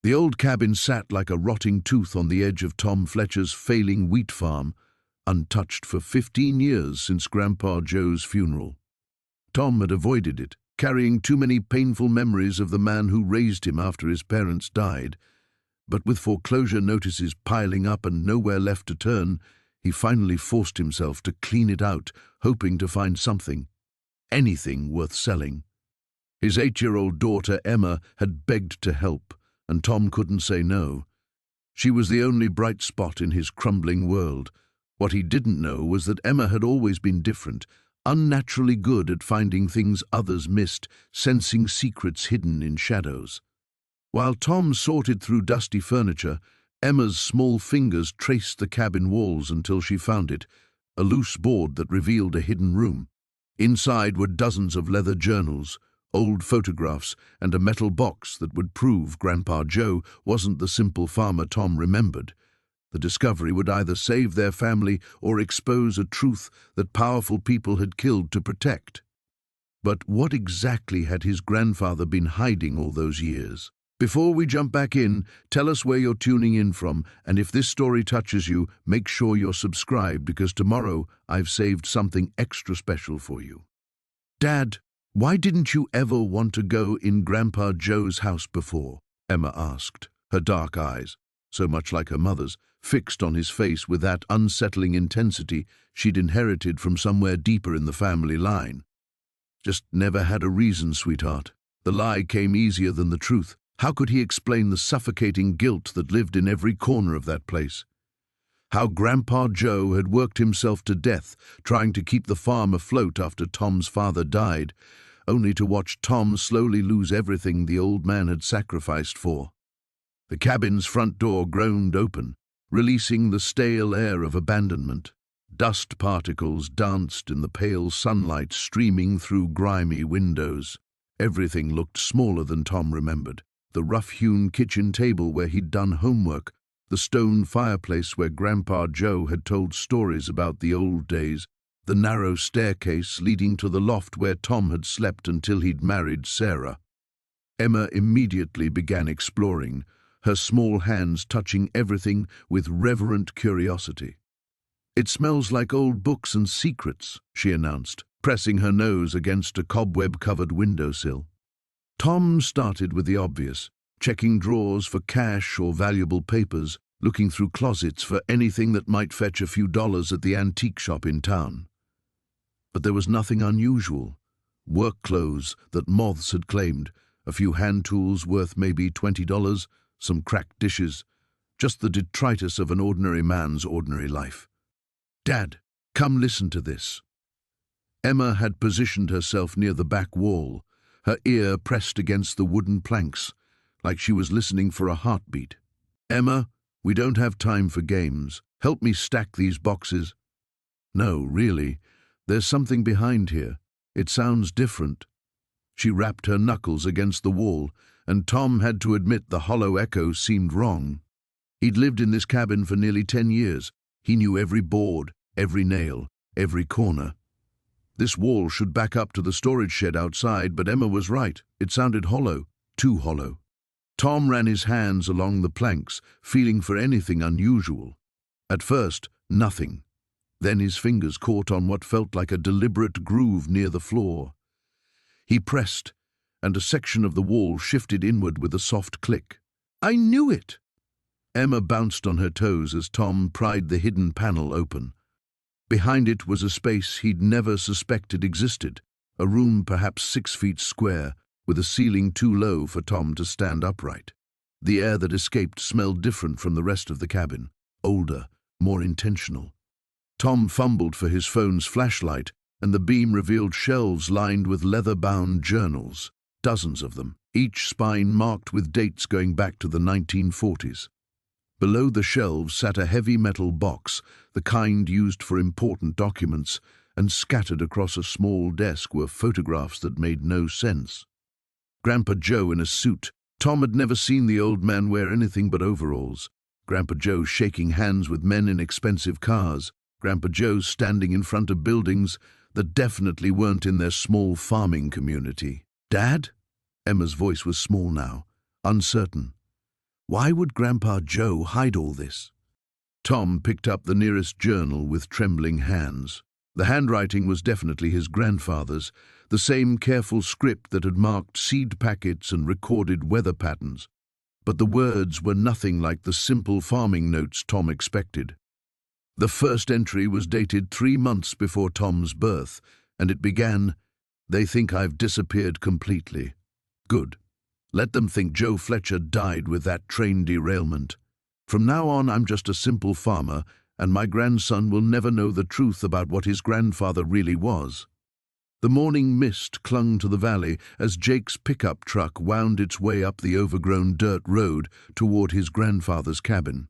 The old cabin sat like a rotting tooth on the edge of Tom Fletcher's failing wheat farm, untouched for 15 years since Grandpa Joe's funeral. Tom had avoided it, carrying too many painful memories of the man who raised him after his parents died. But with foreclosure notices piling up and nowhere left to turn, he finally forced himself to clean it out, hoping to find something, anything worth selling. His 8-year-old daughter Emma had begged to help, and Tom couldn't say no. She was the only bright spot in his crumbling world. What he didn't know was that Emma had always been different, unnaturally good at finding things others missed, sensing secrets hidden in shadows. While Tom sorted through dusty furniture, Emma's small fingers traced the cabin walls until she found it, a loose board that revealed a hidden room. Inside were dozens of leather journals, old photographs, and a metal box that would prove Grandpa Joe wasn't the simple farmer Tom remembered. The discovery would either save their family or expose a truth that powerful people had killed to protect. But what exactly had his grandfather been hiding all those years? Before we jump back in, tell us where you're tuning in from, and if this story touches you, make sure you're subscribed because tomorrow I've saved something extra special for you. Dad, why didn't you ever want to go in Grandpa Joe's house before? Emma asked, her dark eyes, so much like her mother's, fixed on his face with that unsettling intensity she'd inherited from somewhere deeper in the family line. Just never had a reason, sweetheart. The lie came easier than the truth. How could he explain the suffocating guilt that lived in every corner of that place? How Grandpa Joe had worked himself to death trying to keep the farm afloat after Tom's father died, only to watch Tom slowly lose everything the old man had sacrificed for. The cabin's front door groaned open, releasing the stale air of abandonment. Dust particles danced in the pale sunlight streaming through grimy windows. Everything looked smaller than Tom remembered. The rough-hewn kitchen table where he'd done homework, the stone fireplace where Grandpa Joe had told stories about the old days, the narrow staircase leading to the loft where Tom had slept until he'd married Sarah. Emma immediately began exploring, her small hands touching everything with reverent curiosity. "It smells like old books and secrets," she announced, pressing her nose against a cobweb-covered windowsill. Tom started with the obvious, checking drawers for cash or valuable papers, looking through closets for anything that might fetch a few dollars at the antique shop in town. But there was nothing unusual. Work clothes that moths had claimed, a few hand tools worth maybe $20, some cracked dishes, just the detritus of an ordinary man's ordinary life. "Dad, come listen to this." Emma had positioned herself near the back wall, her ear pressed against the wooden planks, like she was listening for a heartbeat. "Emma, we don't have time for games. Help me stack these boxes." "No, really. There's something behind here. It sounds different." She rapped her knuckles against the wall, and Tom had to admit the hollow echo seemed wrong. He'd lived in this cabin for nearly 10 years. He knew every board, every nail, every corner. This wall should back up to the storage shed outside, but Emma was right. It sounded hollow, too hollow. Tom ran his hands along the planks, feeling for anything unusual. At first, nothing. Then his fingers caught on what felt like a deliberate groove near the floor. He pressed, and a section of the wall shifted inward with a soft click. "I knew it!" Emma bounced on her toes as Tom pried the hidden panel open. Behind it was a space he'd never suspected existed, a room perhaps 6 feet square, with a ceiling too low for Tom to stand upright. The air that escaped smelled different from the rest of the cabin, older, more intentional. Tom fumbled for his phone's flashlight, and the beam revealed shelves lined with leather-bound journals, dozens of them, each spine marked with dates going back to the 1940s. Below the shelves sat a heavy metal box, the kind used for important documents, and scattered across a small desk were photographs that made no sense. Grandpa Joe in a suit. Tom had never seen the old man wear anything but overalls. Grandpa Joe shaking hands with men in expensive cars. Grandpa Joe standing in front of buildings that definitely weren't in their small farming community. "Dad?" Emma's voice was small now, uncertain. Why would Grandpa Joe hide all this? Tom picked up the nearest journal with trembling hands. The handwriting was definitely his grandfather's, the same careful script that had marked seed packets and recorded weather patterns. But the words were nothing like the simple farming notes Tom expected. The first entry was dated 3 months before Tom's birth, and it began, "They think I've disappeared completely." Good. Let them think Joe Fletcher died with that train derailment. From now on, I'm just a simple farmer, and my grandson will never know the truth about what his grandfather really was. The morning mist clung to the valley as Jake's pickup truck wound its way up the overgrown dirt road toward his grandfather's cabin.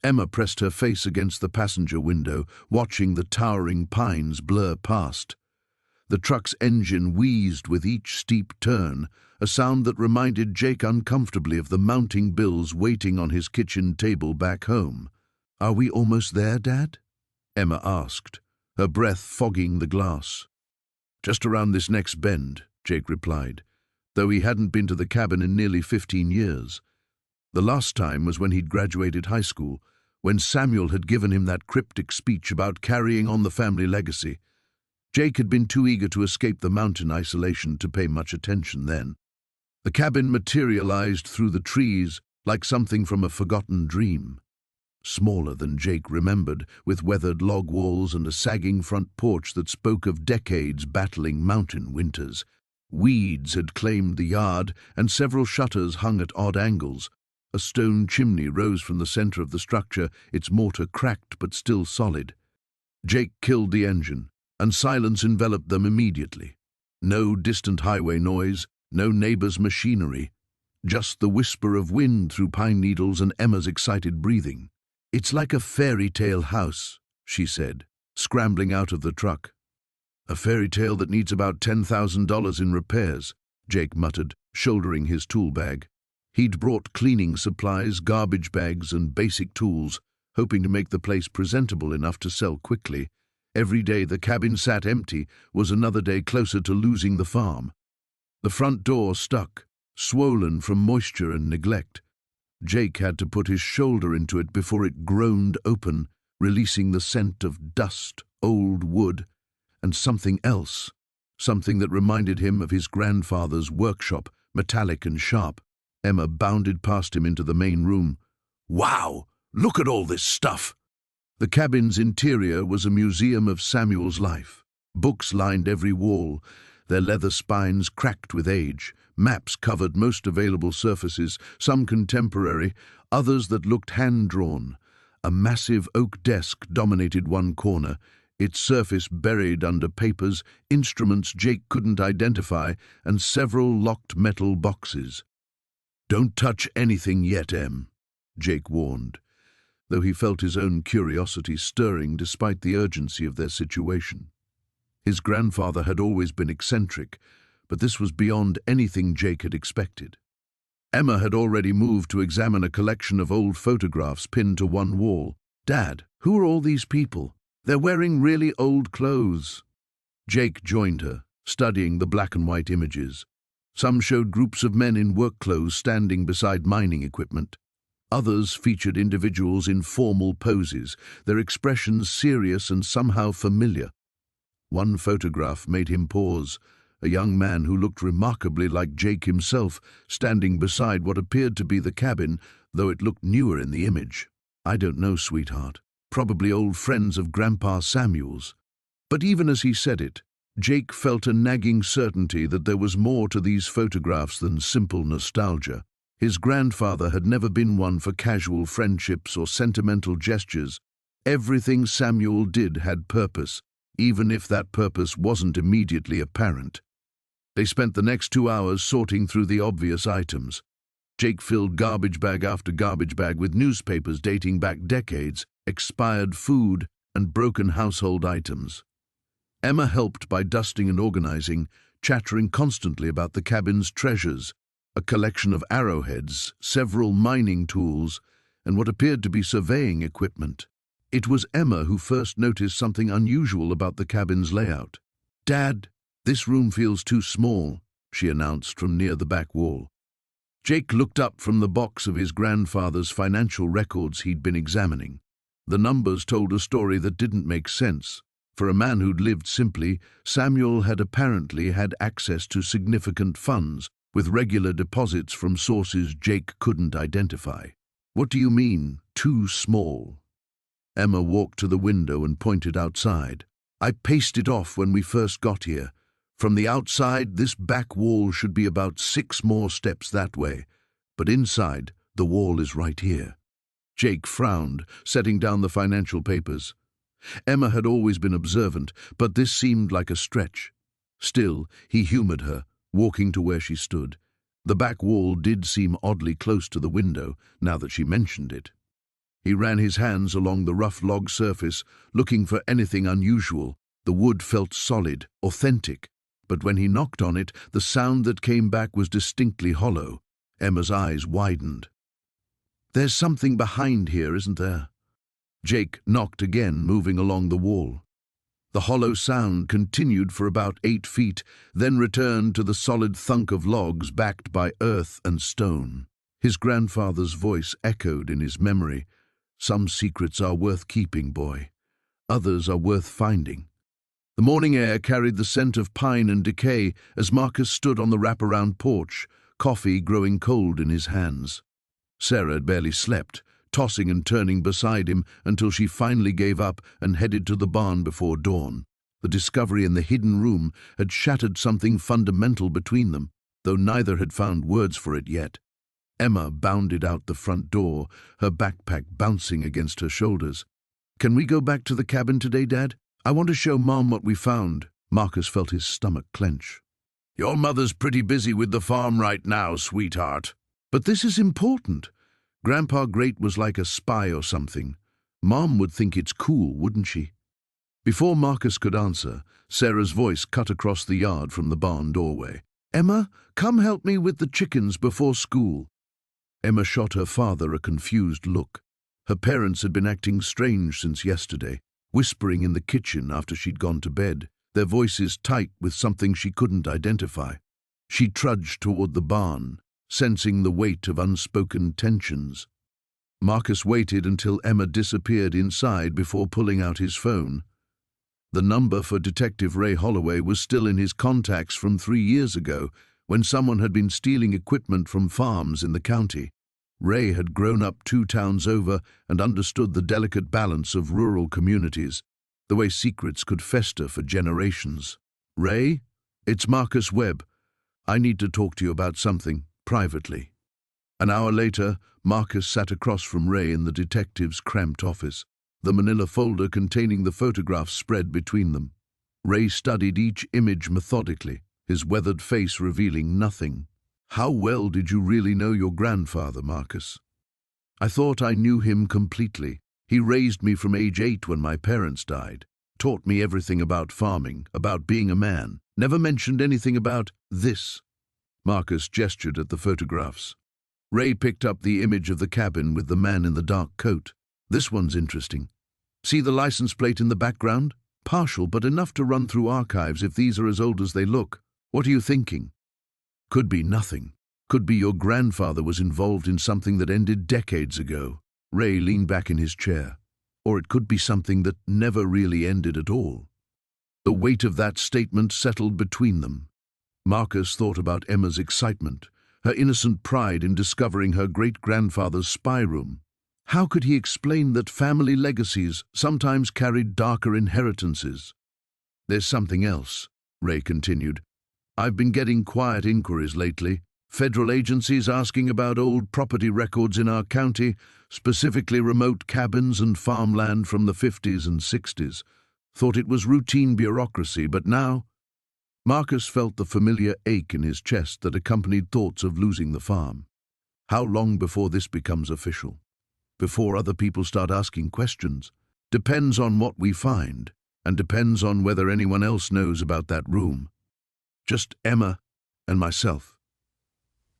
Emma pressed her face against the passenger window, watching the towering pines blur past. The truck's engine wheezed with each steep turn, a sound that reminded Jake uncomfortably of the mounting bills waiting on his kitchen table back home. "Are we almost there, Dad?" Emma asked, her breath fogging the glass. "Just around this next bend," Jake replied, though he hadn't been to the cabin in nearly 15 years. The last time was when he'd graduated high school, when Samuel had given him that cryptic speech about carrying on the family legacy. Jake had been too eager to escape the mountain isolation to pay much attention then. The cabin materialized through the trees like something from a forgotten dream. Smaller than Jake remembered, with weathered log walls and a sagging front porch that spoke of decades battling mountain winters. Weeds had claimed the yard, and several shutters hung at odd angles. A stone chimney rose from the center of the structure, its mortar cracked but still solid. Jake killed the engine, and silence enveloped them immediately. No distant highway noise, no neighbor's machinery, just the whisper of wind through pine needles and Emma's excited breathing. "It's like a fairy tale house," she said, scrambling out of the truck. "A fairy tale that needs about $10,000 in repairs," Jake muttered, shouldering his tool bag. He'd brought cleaning supplies, garbage bags, and basic tools, hoping to make the place presentable enough to sell quickly. Every day the cabin sat empty was another day closer to losing the farm. The front door stuck, swollen from moisture and neglect. Jake had to put his shoulder into it before it groaned open, releasing the scent of dust, old wood, and something else, something that reminded him of his grandfather's workshop, metallic and sharp. Emma bounded past him into the main room. "Wow, look at all this stuff!" The cabin's interior was a museum of Samuel's life. Books lined every wall, their leather spines cracked with age. Maps covered most available surfaces, some contemporary, others that looked hand-drawn. A massive oak desk dominated one corner, its surface buried under papers, instruments Jake couldn't identify, and several locked metal boxes. "Don't touch anything yet, Em," Jake warned, though he felt his own curiosity stirring despite the urgency of their situation. His grandfather had always been eccentric, but this was beyond anything Jake had expected. Emma had already moved to examine a collection of old photographs pinned to one wall. "Dad, who are all these people? They're wearing really old clothes." Jake joined her, studying the black and white images. Some showed groups of men in work clothes standing beside mining equipment. Others featured individuals in formal poses, their expressions serious and somehow familiar. One photograph made him pause, a young man who looked remarkably like Jake himself, standing beside what appeared to be the cabin, though it looked newer in the image. "I don't know, sweetheart. Probably old friends of Grandpa Samuel's." But even as he said it, Jake felt a nagging certainty that there was more to these photographs than simple nostalgia. His grandfather had never been one for casual friendships or sentimental gestures. Everything Samuel did had purpose, even if that purpose wasn't immediately apparent. They spent the next 2 hours sorting through the obvious items. Jake filled garbage bag after garbage bag with newspapers dating back decades, expired food, and broken household items. Emma helped by dusting and organizing, chattering constantly about the cabin's treasures, a collection of arrowheads, several mining tools, and what appeared to be surveying equipment. It was Emma who first noticed something unusual about the cabin's layout. "Dad, this room feels too small," she announced from near the back wall. Jake looked up from the box of his grandfather's financial records he'd been examining. The numbers told a story that didn't make sense. For a man who'd lived simply, Samuel had apparently had access to significant funds, with regular deposits from sources Jake couldn't identify. "What do you mean, too small?" Emma walked to the window and pointed outside. "I paced it off when we first got here. From the outside, this back wall should be about 6 more steps that way, but inside, the wall is right here." Jake frowned, setting down the financial papers. Emma had always been observant, but this seemed like a stretch. Still, he humored her, walking to where she stood. The back wall did seem oddly close to the window, now that she mentioned it. He ran his hands along the rough log surface, looking for anything unusual. The wood felt solid, authentic, but when he knocked on it, the sound that came back was distinctly hollow. Emma's eyes widened. "There's something behind here, isn't there?" Jake knocked again, moving along the wall. The hollow sound continued for about 8 feet, then returned to the solid thunk of logs backed by earth and stone. His grandfather's voice echoed in his memory. "Some secrets are worth keeping, boy. Others are worth finding." The morning air carried the scent of pine and decay as Marcus stood on the wraparound porch, coffee growing cold in his hands. Sarah had barely slept, tossing and turning beside him until she finally gave up and headed to the barn before dawn. The discovery in the hidden room had shattered something fundamental between them, though neither had found words for it yet. Emma bounded out the front door, her backpack bouncing against her shoulders. "Can we go back to the cabin today, Dad? I want to show Mom what we found." Marcus felt his stomach clench. "Your mother's pretty busy with the farm right now, sweetheart." "But this is important. Grandpa Great was like a spy or something. Mom would think it's cool, wouldn't she?" Before Marcus could answer, Sarah's voice cut across the yard from the barn doorway. "Emma, come help me with the chickens before school." Emma shot her father a confused look. Her parents had been acting strange since yesterday, whispering in the kitchen after she'd gone to bed, their voices tight with something she couldn't identify. She trudged toward the barn, sensing the weight of unspoken tensions. Marcus waited until Emma disappeared inside before pulling out his phone. The number for Detective Ray Holloway was still in his contacts from 3 years ago, when someone had been stealing equipment from farms in the county. Ray had grown up 2 towns over and understood the delicate balance of rural communities, the way secrets could fester for generations. "Ray, it's Marcus Webb. I need to talk to you about something, privately." An hour later, Marcus sat across from Ray in the detective's cramped office, the manila folder containing the photographs spread between them. Ray studied each image methodically, his weathered face revealing nothing. "How well did you really know your grandfather, Marcus?" "I thought I knew him completely. He raised me from age 8 when my parents died, taught me everything about farming, about being a man, never mentioned anything about this." Marcus gestured at the photographs. Ray picked up the image of the cabin with the man in the dark coat. "This one's interesting. See the license plate in the background? Partial, but enough to run through archives if these are as old as they look. What are you thinking?" "Could be nothing. Could be your grandfather was involved in something that ended decades ago." Ray leaned back in his chair. "Or it could be something that never really ended at all." The weight of that statement settled between them. Marcus thought about Emma's excitement, her innocent pride in discovering her great-grandfather's spy room. How could he explain that family legacies sometimes carried darker inheritances? "There's something else," Ray continued. "I've been getting quiet inquiries lately. Federal agencies asking about old property records in our county, specifically remote cabins and farmland from the 50s and 60s. Thought it was routine bureaucracy, but now—" Marcus felt the familiar ache in his chest that accompanied thoughts of losing the farm. How long before this becomes official? Before other people start asking questions? Depends on what we find, and depends on whether anyone else knows about that room. Just Emma and myself.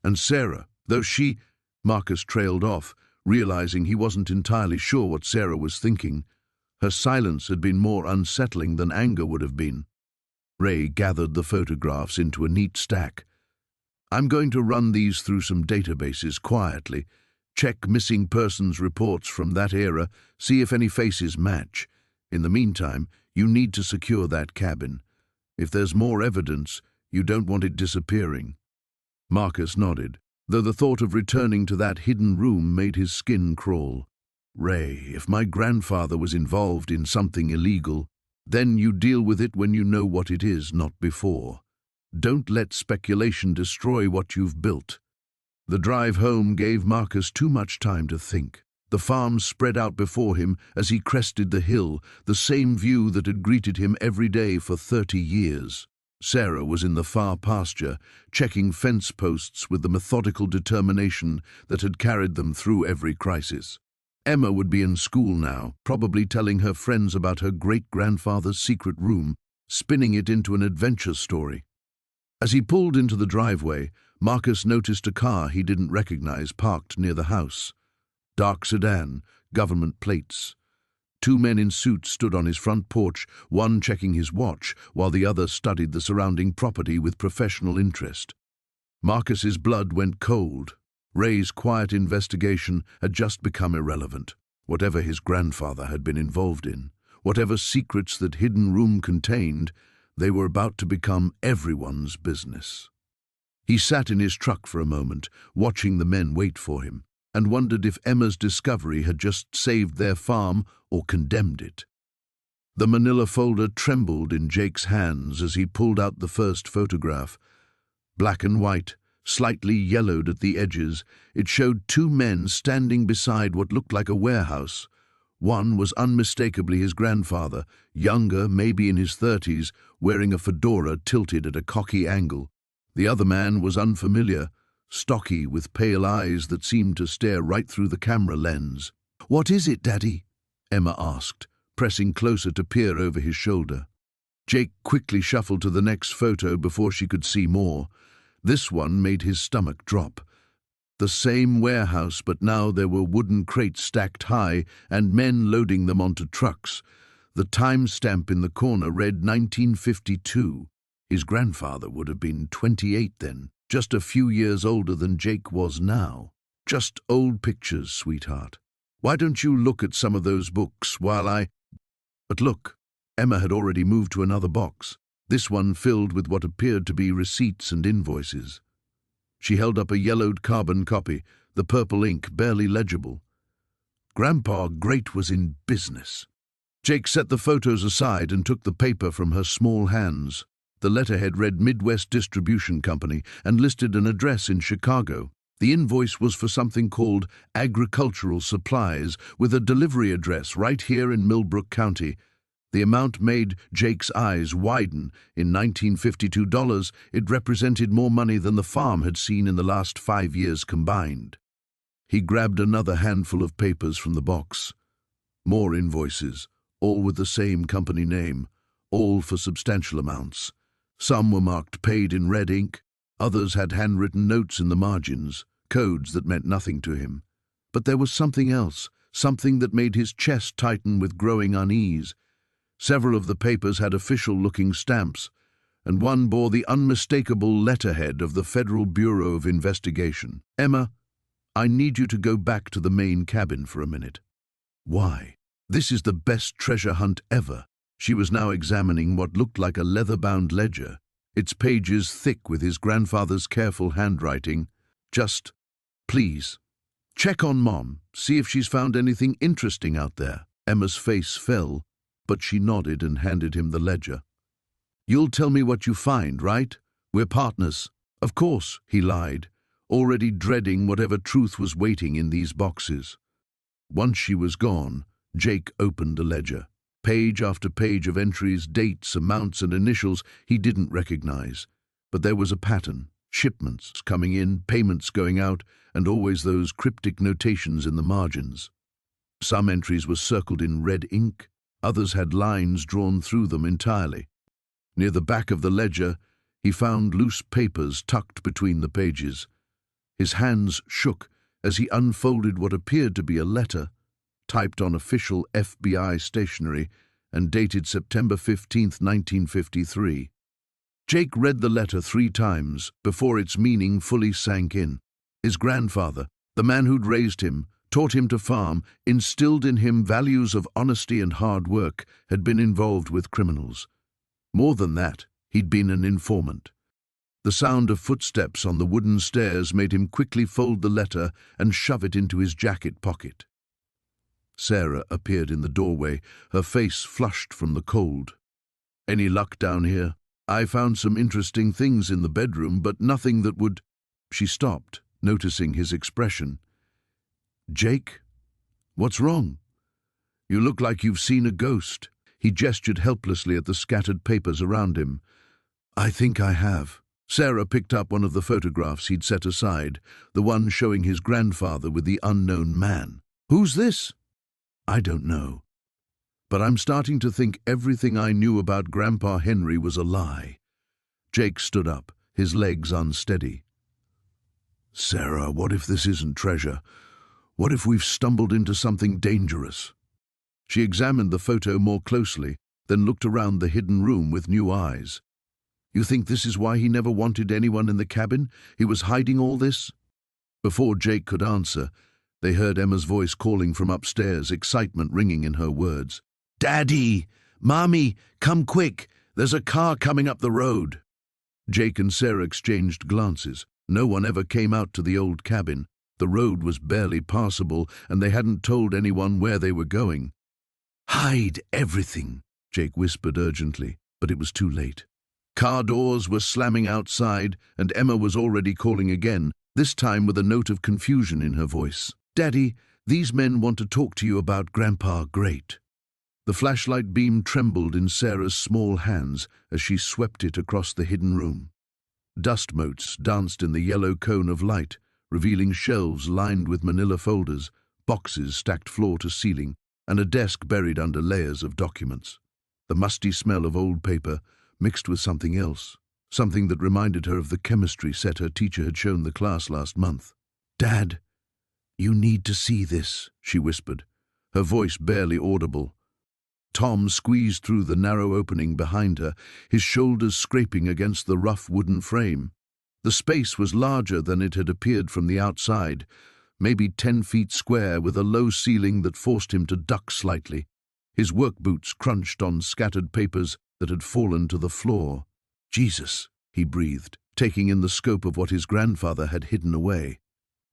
And Sarah, though Marcus trailed off, realizing he wasn't entirely sure what Sarah was thinking. Her silence had been more unsettling than anger would have been. Ray gathered the photographs into a neat stack. I'm going to run these through some databases quietly, check missing persons reports from that era, see if any faces match. In the meantime, you need to secure that cabin. If there's more evidence, you don't want it disappearing." Marcus nodded, though the thought of returning to that hidden room made his skin crawl. "Ray, if my grandfather was involved in something illegal, then you deal with it when you know what it is, not before. Don't let speculation destroy what you've built." The drive home gave Marcus too much time to think. The farm spread out before him as he crested the hill, the same view that had greeted him every day for 30 years. Sarah was in the far pasture, checking fence posts with the methodical determination that had carried them through every crisis. Emma would be in school now, probably telling her friends about her great-grandfather's secret room, spinning it into an adventure story. As he pulled into the driveway, Marcus noticed a car he didn't recognize parked near the house. Dark sedan, government plates. Two men in suits stood on his front porch, one checking his watch, while the other studied the surrounding property with professional interest. Marcus's blood went cold. Ray's quiet investigation had just become irrelevant. Whatever his grandfather had been involved in, whatever secrets that hidden room contained, they were about to become everyone's business. He sat in his truck for a moment, watching the men wait for him, and wondered if Emma's discovery had just saved their farm or condemned it. The manila folder trembled in Jake's hands as he pulled out the first photograph. Black and white, slightly yellowed at the edges, it showed two men standing beside what looked like a warehouse. One was unmistakably his grandfather, younger, maybe in his 30s, wearing a fedora tilted at a cocky angle. The other man was unfamiliar, stocky, with pale eyes that seemed to stare right through the camera lens. "What is it, Daddy?" Emma asked, pressing closer to peer over his shoulder. Jake quickly shuffled to the next photo before she could see more. This one made his stomach drop. The same warehouse, but now there were wooden crates stacked high and men loading them onto trucks. The timestamp in the corner read 1952. His grandfather would have been 28 then, just a few years older than Jake was now. "Just old pictures, sweetheart. Why don't you look at some of those books while I—" But look, Emma had already moved to another box, this one filled with what appeared to be receipts and invoices. She held up a yellowed carbon copy, the purple ink barely legible. Grandpa Great was in business. Jake set the photos aside and took the paper from her small hands. The letterhead read Midwest Distribution Company and listed an address in Chicago. The invoice was for something called agricultural supplies, with a delivery address right here in Millbrook County. The amount made Jake's eyes widen. In $1952, it represented more money than the farm had seen in the last 5 years combined. He grabbed another handful of papers from the box. More invoices, all with the same company name, all for substantial amounts. Some were marked paid in red ink, others had handwritten notes in the margins, codes that meant nothing to him. But there was something else, something that made his chest tighten with growing unease. Several of the papers had official-looking stamps, and one bore the unmistakable letterhead of the Federal Bureau of Investigation. "Emma, I need you to go back to the main cabin for a minute." "Why?" "This is the best treasure hunt ever." She was now examining what looked like a leather-bound ledger, its pages thick with his grandfather's careful handwriting. "Just, please, check on Mom, see if she's found anything interesting out there." Emma's face fell, but she nodded and handed him the ledger. "You'll tell me what you find, right? We're partners." "Of course," he lied, already dreading whatever truth was waiting in these boxes. Once she was gone, Jake opened the ledger. Page after page of entries, dates, amounts, and initials he didn't recognize. But there was a pattern. Shipments coming in, payments going out, and always those cryptic notations in the margins. Some entries were circled in red ink, others had lines drawn through them entirely. Near the back of the ledger, he found loose papers tucked between the pages. His hands shook as he unfolded what appeared to be a letter, typed on official FBI stationery and dated September 15, 1953. Jake read the letter 3 times before its meaning fully sank in. His grandfather, the man who'd raised him, taught him to farm, instilled in him values of honesty and hard work, had been involved with criminals. More than that, he'd been an informant. The sound of footsteps on the wooden stairs made him quickly fold the letter and shove it into his jacket pocket. Sarah appeared in the doorway, her face flushed from the cold. "Any luck down here? I found some interesting things in the bedroom, but nothing that would—" She stopped, noticing his expression. "Jake, what's wrong? You look like you've seen a ghost." He gestured helplessly at the scattered papers around him. "I think I have." Sarah picked up one of the photographs he'd set aside, the one showing his grandfather with the unknown man. "Who's this?" "I don't know. But I'm starting to think everything I knew about Grandpa Henry was a lie." Jake stood up, his legs unsteady. "Sarah, what if this isn't treasure? What if we've stumbled into something dangerous?" She examined the photo more closely, then looked around the hidden room with new eyes. "You think this is why he never wanted anyone in the cabin? He was hiding all this?" Before Jake could answer, they heard Emma's voice calling from upstairs, excitement ringing in her words. "Daddy! Mommy! Come quick! There's a car coming up the road!" Jake and Sarah exchanged glances. No one ever came out to the old cabin. The road was barely passable, and they hadn't told anyone where they were going. "Hide everything," Jake whispered urgently, but it was too late. Car doors were slamming outside, and Emma was already calling again, this time with a note of confusion in her voice. "Daddy, these men want to talk to you about Grandpa Great." The flashlight beam trembled in Sarah's small hands as she swept it across the hidden room. Dust motes danced in the yellow cone of light, revealing shelves lined with manila folders, boxes stacked floor to ceiling, and a desk buried under layers of documents. The musty smell of old paper mixed with something else, something that reminded her of the chemistry set her teacher had shown the class last month. "Dad, you need to see this," she whispered, her voice barely audible. Tom squeezed through the narrow opening behind her, his shoulders scraping against the rough wooden frame. The space was larger than it had appeared from the outside, maybe 10 feet square, with a low ceiling that forced him to duck slightly. His work boots crunched on scattered papers that had fallen to the floor. "Jesus," he breathed, taking in the scope of what his grandfather had hidden away.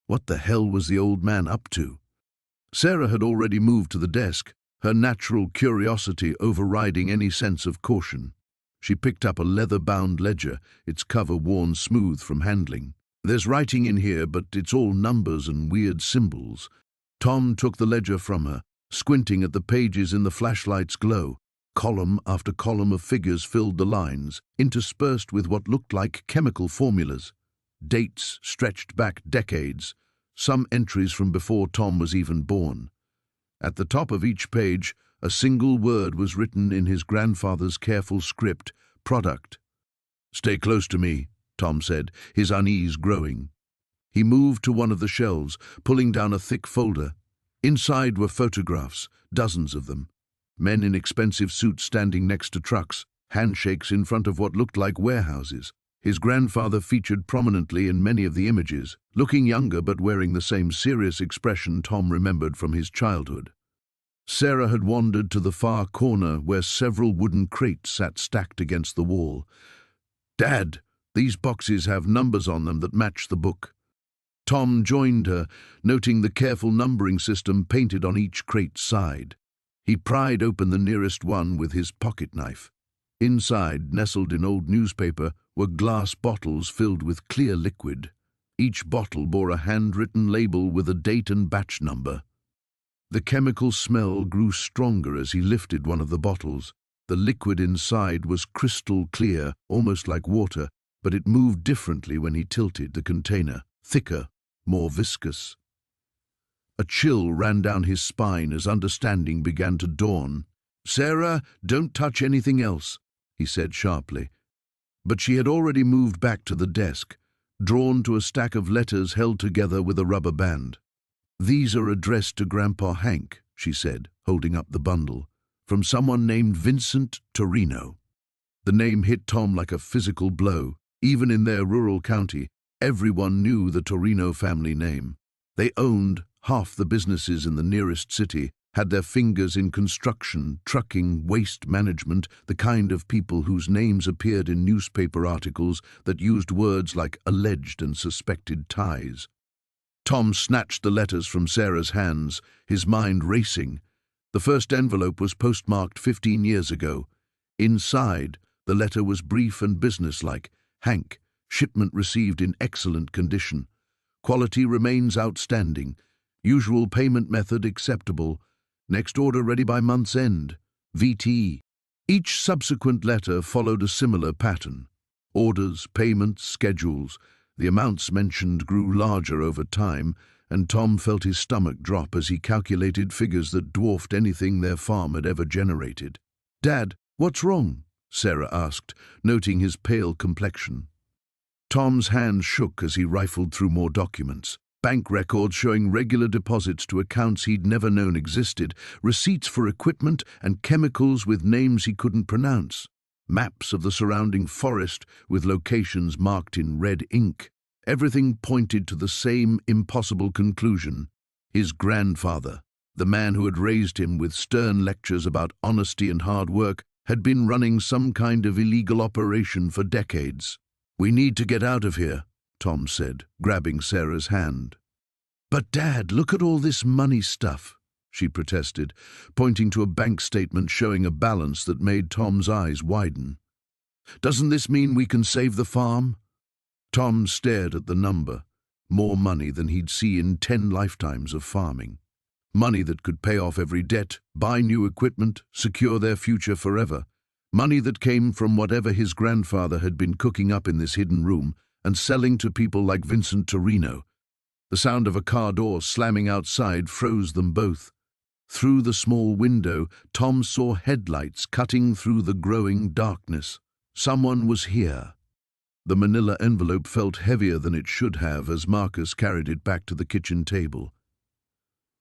What the hell was the old man up to? Sarah had already moved to the desk, her natural curiosity overriding any sense of caution. She picked up a leather-bound ledger, its cover worn smooth from handling. "There's writing in here, but it's all numbers and weird symbols." Tom took the ledger from her, squinting at the pages in the flashlight's glow. Column after column of figures filled the lines, interspersed with what looked like chemical formulas. Dates stretched back decades, some entries from before Tom was even born. At the top of each page, a single word was written in his grandfather's careful script: product. "Stay close to me," Tom said, his unease growing. He moved to one of the shelves, pulling down a thick folder. Inside were photographs, dozens of them. Men in expensive suits standing next to trucks, handshakes in front of what looked like warehouses. His grandfather featured prominently in many of the images, looking younger but wearing the same serious expression Tom remembered from his childhood. Sarah had wandered to the far corner where several wooden crates sat stacked against the wall. "Dad, these boxes have numbers on them that match the book." Tom joined her, noting the careful numbering system painted on each crate's side. He pried open the nearest one with his pocket knife. Inside, nestled in old newspaper, were glass bottles filled with clear liquid. Each bottle bore a handwritten label with a date and batch number. The chemical smell grew stronger as he lifted one of the bottles. The liquid inside was crystal clear, almost like water, but it moved differently when he tilted the container, thicker, more viscous. A chill ran down his spine as understanding began to dawn. "Sarah, don't touch anything else," he said sharply. But she had already moved back to the desk, drawn to a stack of letters held together with a rubber band. "These are addressed to Grandpa Hank," she said, holding up the bundle, "from someone named Vincent Torino." The name hit Tom like a physical blow. Even in their rural county, everyone knew the Torino family name. They owned half the businesses in the nearest city, had their fingers in construction, trucking, waste management, the kind of people whose names appeared in newspaper articles that used words like alleged and suspected ties. Tom snatched the letters from Sarah's hands, his mind racing. The first envelope was postmarked 15 years ago. Inside, the letter was brief and businesslike. Hank, shipment received in excellent condition. Quality remains outstanding. Usual payment method acceptable. Next order ready by month's end. VT. Each subsequent letter followed a similar pattern. Orders, payments, schedules. The amounts mentioned grew larger over time, and Tom felt his stomach drop as he calculated figures that dwarfed anything their farm had ever generated. "Dad, what's wrong?" Sarah asked, noting his pale complexion. Tom's hands shook as he rifled through more documents. Bank records showing regular deposits to accounts he'd never known existed, receipts for equipment and chemicals with names he couldn't pronounce, maps of the surrounding forest with locations marked in red ink. Everything pointed to the same impossible conclusion. His grandfather, the man who had raised him with stern lectures about honesty and hard work, had been running some kind of illegal operation for decades. "We need to get out of here," Tom said, grabbing Sarah's hand. "But Dad, look at all this money stuff," she protested, pointing to a bank statement showing a balance that made Tom's eyes widen. "Doesn't this mean we can save the farm?" Tom stared at the number. More money than he'd see in 10 lifetimes of farming. Money that could pay off every debt, buy new equipment, secure their future forever. Money that came from whatever his grandfather had been cooking up in this hidden room and selling to people like Vincent Torino. The sound of a car door slamming outside froze them both. Through the small window, Tom saw headlights cutting through the growing darkness. Someone was here. The manila envelope felt heavier than it should have as Marcus carried it back to the kitchen table.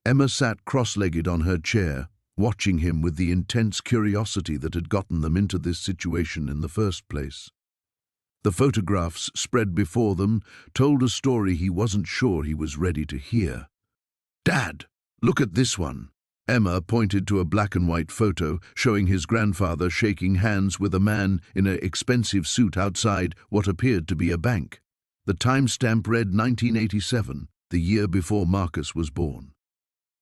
Emma sat cross-legged on her chair, watching him with the intense curiosity that had gotten them into this situation in the first place. The photographs spread before them told a story he wasn't sure he was ready to hear. "Dad, look at this one." Emma pointed to a black-and-white photo showing his grandfather shaking hands with a man in an expensive suit outside what appeared to be a bank. The timestamp read 1987, the year before Marcus was born.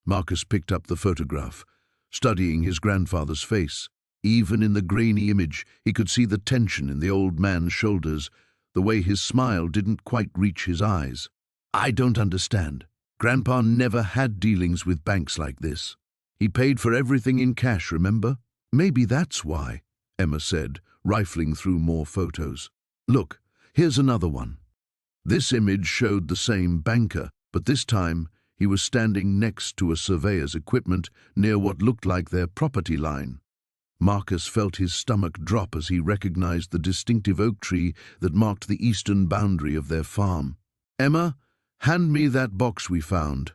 Marcus picked up the photograph, studying his grandfather's face. Even in the grainy image, he could see the tension in the old man's shoulders, the way his smile didn't quite reach his eyes. "I don't understand. Grandpa never had dealings with banks like this. He paid for everything in cash, remember?" "Maybe that's why," Emma said, rifling through more photos. "Look, here's another one." This image showed the same banker, but this time he was standing next to a surveyor's equipment near what looked like their property line. Marcus felt his stomach drop as he recognized the distinctive oak tree that marked the eastern boundary of their farm. "Emma, hand me that box we found."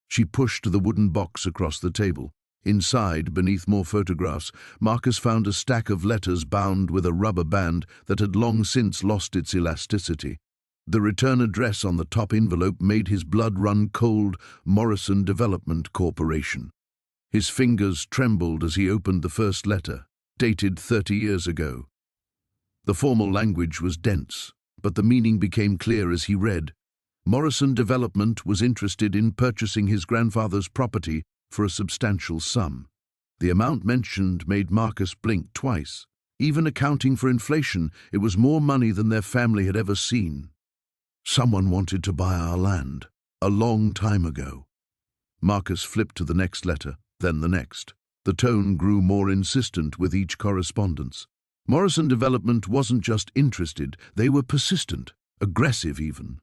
She pushed the wooden box across the table. Inside, beneath more photographs, Marcus found a stack of letters bound with a rubber band that had long since lost its elasticity. The return address on the top envelope made his blood run cold. Morrison Development Corporation. His fingers trembled as he opened the first letter, dated 30 years ago. The formal language was dense, but the meaning became clear as he read. Morrison Development was interested in purchasing his grandfather's property for a substantial sum. The amount mentioned made Marcus blink twice. Even accounting for inflation, it was more money than their family had ever seen. "Someone wanted to buy our land, a long time ago." Marcus flipped to the next letter, then the next. The tone grew more insistent with each correspondence. Morrison Development wasn't just interested, they were persistent, aggressive even.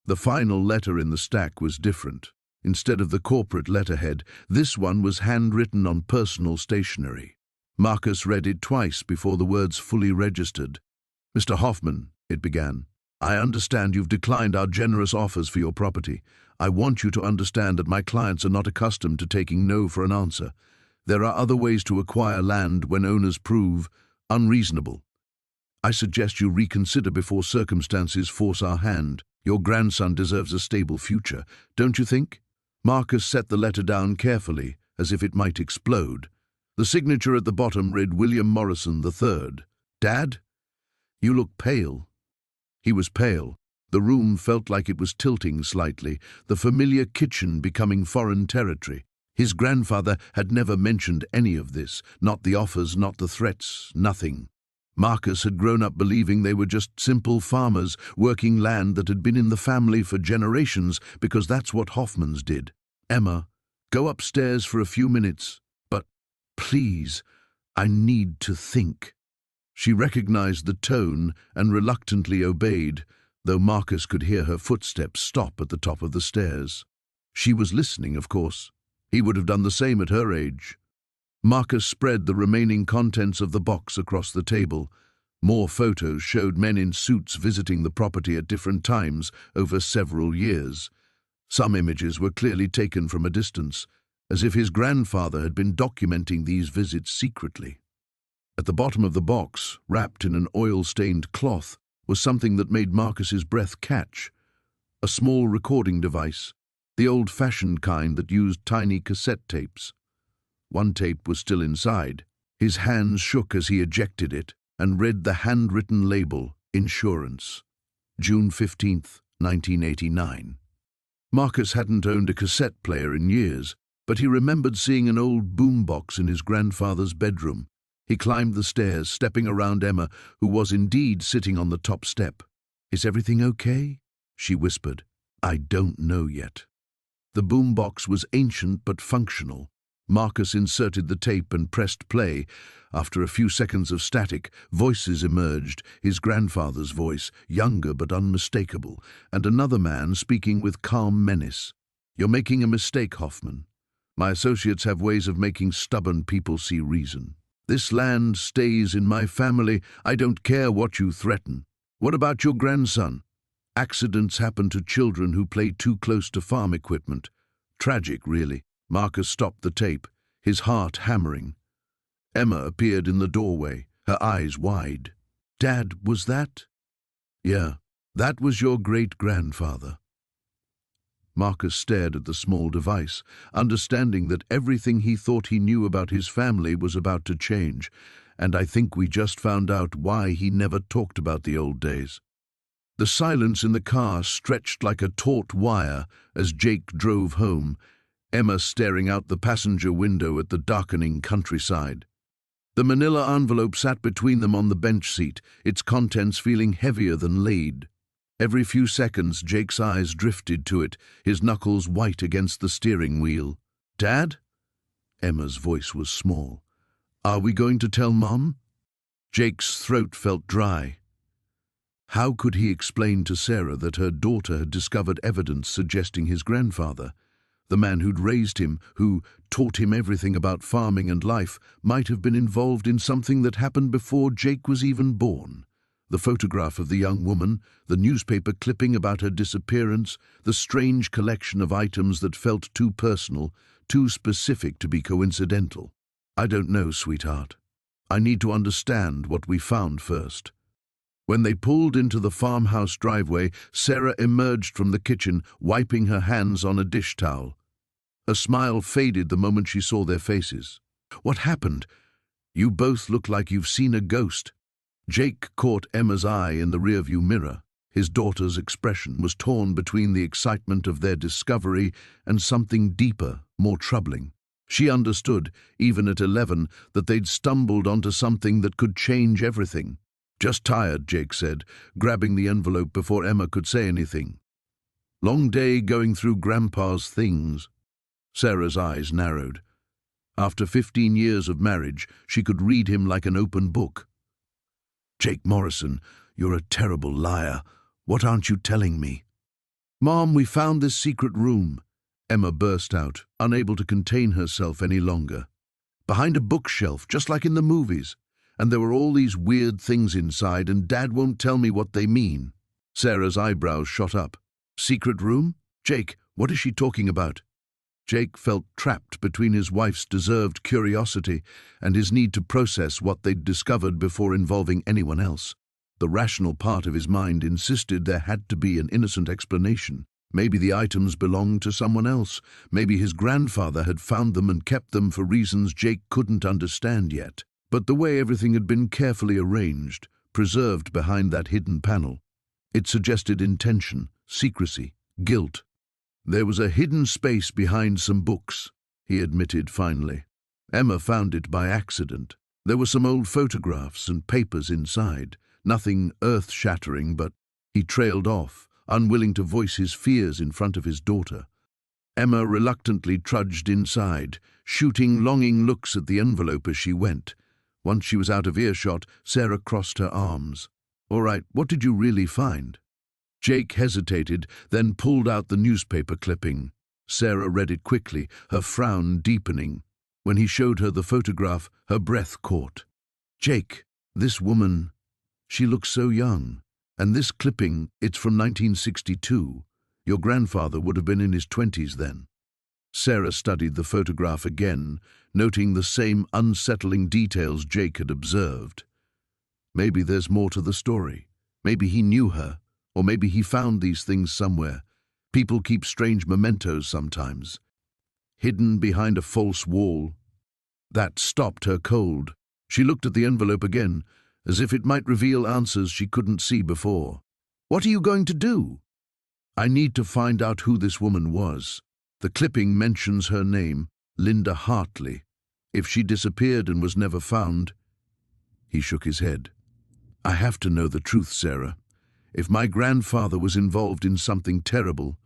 The final letter in the stack was different. Instead of the corporate letterhead, this one was handwritten on personal stationery. Marcus read it twice before the words fully registered. "Mr. Hoffman," it began, "I understand you've declined our generous offers for your property. I want you to understand that my clients are not accustomed to taking no for an answer. There are other ways to acquire land when owners prove unreasonable. I suggest you reconsider before circumstances force our hand. Your grandson deserves a stable future, don't you think? Marcus set the letter down carefully, as if it might explode. The signature at the bottom read William Morrison III. Dad? You look pale. He was pale. The room felt like it was tilting slightly, the familiar kitchen becoming foreign territory. His grandfather had never mentioned any of this, not the offers, not the threats, nothing. Marcus had grown up believing they were just simple farmers working land that had been in the family for generations because that's what Hoffmans did. Emma, go upstairs for a few minutes, but please, I need to think. She recognized the tone and reluctantly obeyed, though Marcus could hear her footsteps stop at the top of the stairs. She was listening, of course. He would have done the same at her age. Marcus spread the remaining contents of the box across the table. More photos showed men in suits visiting the property at different times over several years. Some images were clearly taken from a distance, as if his grandfather had been documenting these visits secretly. At the bottom of the box, wrapped in an oil-stained cloth, was something that made Marcus's breath catch. A small recording device, the old-fashioned kind that used tiny cassette tapes. One tape was still inside. His hands shook as he ejected it and read the handwritten label, Insurance. June 15th, 1989. Marcus hadn't owned a cassette player in years, but he remembered seeing an old boombox in his grandfather's bedroom. He climbed the stairs, stepping around Emma, who was indeed sitting on the top step. "Is everything okay?" she whispered. "I don't know yet." The boombox was ancient but functional. Marcus inserted the tape and pressed play. After a few seconds of static, voices emerged, his grandfather's voice, younger but unmistakable, and another man speaking with calm menace. "You're making a mistake, Hoffman. My associates have ways of making stubborn people see reason. This land stays in my family. I don't care what you threaten. What about your grandson? Accidents happen to children who play too close to farm equipment. Tragic, really." Marcus stopped the tape, his heart hammering. Emma appeared in the doorway, her eyes wide. "Dad, was that?" "Yeah, that was your great-grandfather." Marcus stared at the small device, understanding that everything he thought he knew about his family was about to change, and I think we just found out why he never talked about the old days. The silence in the car stretched like a taut wire as Jake drove home, Emma staring out the passenger window at the darkening countryside. The manila envelope sat between them on the bench seat, its contents feeling heavier than lead. Every few seconds, Jake's eyes drifted to it, his knuckles white against the steering wheel. "Dad?" Emma's voice was small. "Are we going to tell Mom?" Jake's throat felt dry. How could he explain to Sarah that her daughter had discovered evidence suggesting his grandfather? The man who'd raised him, who taught him everything about farming and life, might have been involved in something that happened before Jake was even born. The photograph of the young woman, the newspaper clipping about her disappearance, the strange collection of items that felt too personal, too specific to be coincidental. "I don't know, sweetheart. I need to understand what we found first." When they pulled into the farmhouse driveway, Sarah emerged from the kitchen, wiping her hands on a dish towel. A smile faded the moment she saw their faces. "What happened? You both look like you've seen a ghost." Jake caught Emma's eye in the rearview mirror. His daughter's expression was torn between the excitement of their discovery and something deeper, more troubling. She understood, even at 11, that they'd stumbled onto something that could change everything. "Just tired," Jake said, grabbing the envelope before Emma could say anything. "Long day going through Grandpa's things." Sarah's eyes narrowed. After 15 years of marriage, she could read him like an open book. "Jake Morrison, you're a terrible liar. What aren't you telling me?" "Mom, we found this secret room," Emma burst out, unable to contain herself any longer. "Behind a bookshelf, just like in the movies. And there were all these weird things inside, and Dad won't tell me what they mean." Sarah's eyebrows shot up. "Secret room? Jake, what is she talking about?" Jake felt trapped between his wife's deserved curiosity and his need to process what they'd discovered before involving anyone else. The rational part of his mind insisted there had to be an innocent explanation. Maybe the items belonged to someone else. Maybe his grandfather had found them and kept them for reasons Jake couldn't understand yet. But the way everything had been carefully arranged, preserved behind that hidden panel, it suggested intention, secrecy, guilt. There was a hidden space behind some books, he admitted finally. Emma found it by accident. There were some old photographs and papers inside, nothing earth-shattering, but he trailed off, unwilling to voice his fears in front of his daughter. Emma reluctantly trudged inside, shooting longing looks at the envelope as she went. Once she was out of earshot, Sarah crossed her arms. "All right, what did you really find?" Jake hesitated, then pulled out the newspaper clipping. Sarah read it quickly, her frown deepening. When he showed her the photograph, her breath caught. "Jake, this woman, she looks so young. And this clipping, it's from 1962. Your grandfather would have been in his 20s then." Sarah studied the photograph again, noting the same unsettling details Jake had observed. Maybe there's more to the story. Maybe he knew her, or maybe he found these things somewhere. People keep strange mementos sometimes, hidden behind a false wall. That stopped her cold. She looked at the envelope again, as if it might reveal answers she couldn't see before. "What are you going to do?" "I need to find out who this woman was. The clipping mentions her name, Linda Hartley. If she disappeared and was never found—" He shook his head. "I have to know the truth, Sarah. If my grandfather was involved in something terrible,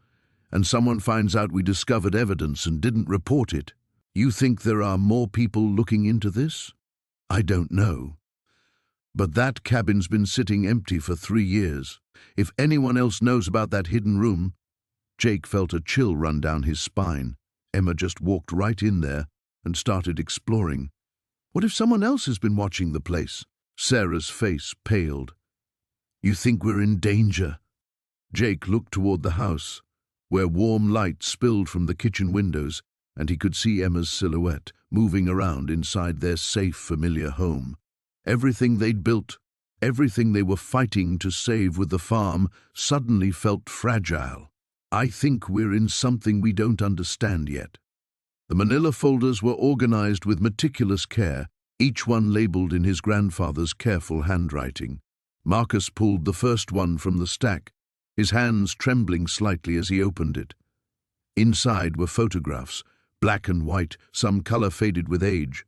and someone finds out we discovered evidence and didn't report it, you think there are more people looking into this?" "I don't know. But that cabin's been sitting empty for 3 years. If anyone else knows about that hidden room—" Jake felt a chill run down his spine. Emma just walked right in there and started exploring. "What if someone else has been watching the place?" Sarah's face paled. "You think we're in danger?" Jake looked toward the house, where warm light spilled from the kitchen windows, and he could see Emma's silhouette moving around inside their safe, familiar home. Everything they'd built, everything they were fighting to save with the farm, suddenly felt fragile. "I think we're in something we don't understand yet." The manila folders were organized with meticulous care, each one labeled in his grandfather's careful handwriting. Marcus pulled the first one from the stack, his hands trembling slightly as he opened it. Inside were photographs, black and white, some color faded with age.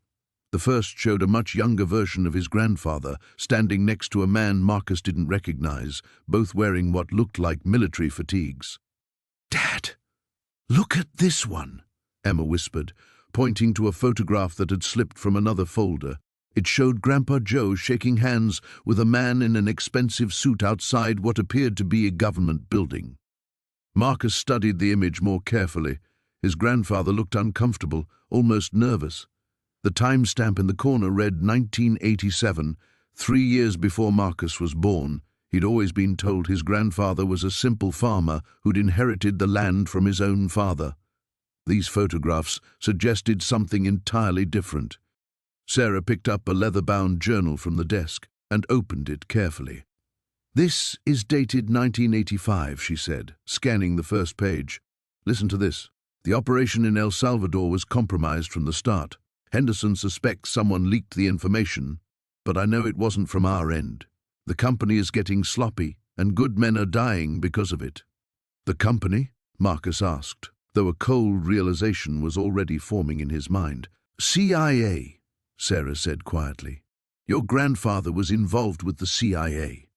The first showed a much younger version of his grandfather, standing next to a man Marcus didn't recognize, both wearing what looked like military fatigues. "Dad, look at this one," Emma whispered, pointing to a photograph that had slipped from another folder. It showed Grandpa Joe shaking hands with a man in an expensive suit outside what appeared to be a government building. Marcus studied the image more carefully. His grandfather looked uncomfortable, almost nervous. The timestamp in the corner read 1987, 3 years before Marcus was born. He'd always been told his grandfather was a simple farmer who'd inherited the land from his own father. These photographs suggested something entirely different. Sarah picked up a leather-bound journal from the desk and opened it carefully. "This is dated 1985, she said, scanning the first page. "Listen to this. The operation in El Salvador was compromised from the start. Henderson suspects someone leaked the information, but I know it wasn't from our end. The company is getting sloppy, and good men are dying because of it." "The company?" Marcus asked, though a cold realization was already forming in his mind. "CIA," Sarah said quietly. "Your grandfather was involved with the CIA."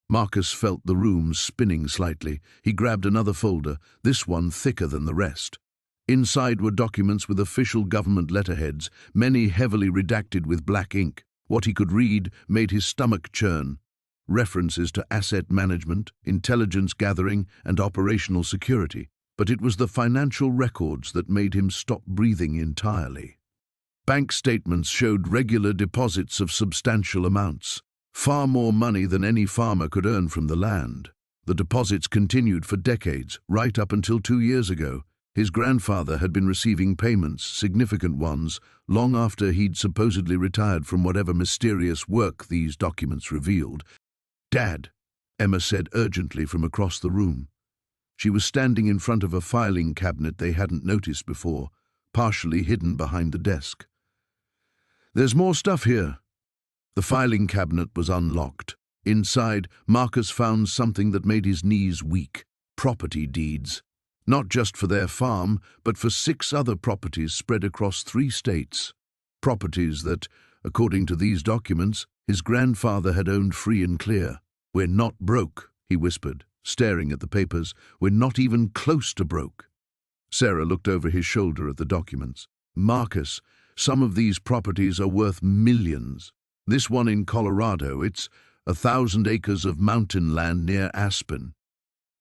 Marcus felt the room spinning slightly. He grabbed another folder, this one thicker than the rest. Inside were documents with official government letterheads, many heavily redacted with black ink. What he could read made his stomach churn. References to asset management, intelligence gathering, and operational security. But it was the financial records that made him stop breathing entirely. Bank statements showed regular deposits of substantial amounts, far more money than any farmer could earn from the land. The deposits continued for decades, right up until 2 years ago. His grandfather had been receiving payments, significant ones, long after he'd supposedly retired from whatever mysterious work these documents revealed. "Dad," Emma said urgently from across the room. She was standing in front of a filing cabinet they hadn't noticed before, partially hidden behind the desk. "There's more stuff here." The filing cabinet was unlocked. Inside, Marcus found something that made his knees weak: property deeds. Not just for their farm, but for 6 other properties spread across 3 states. Properties that, according to these documents, his grandfather had owned free and clear. "We're not broke," he whispered, staring at the papers. "We're not even close to broke." Sarah looked over his shoulder at the documents. "Marcus, some of these properties are worth millions. This one in Colorado, it's 1,000 acres of mountain land near Aspen."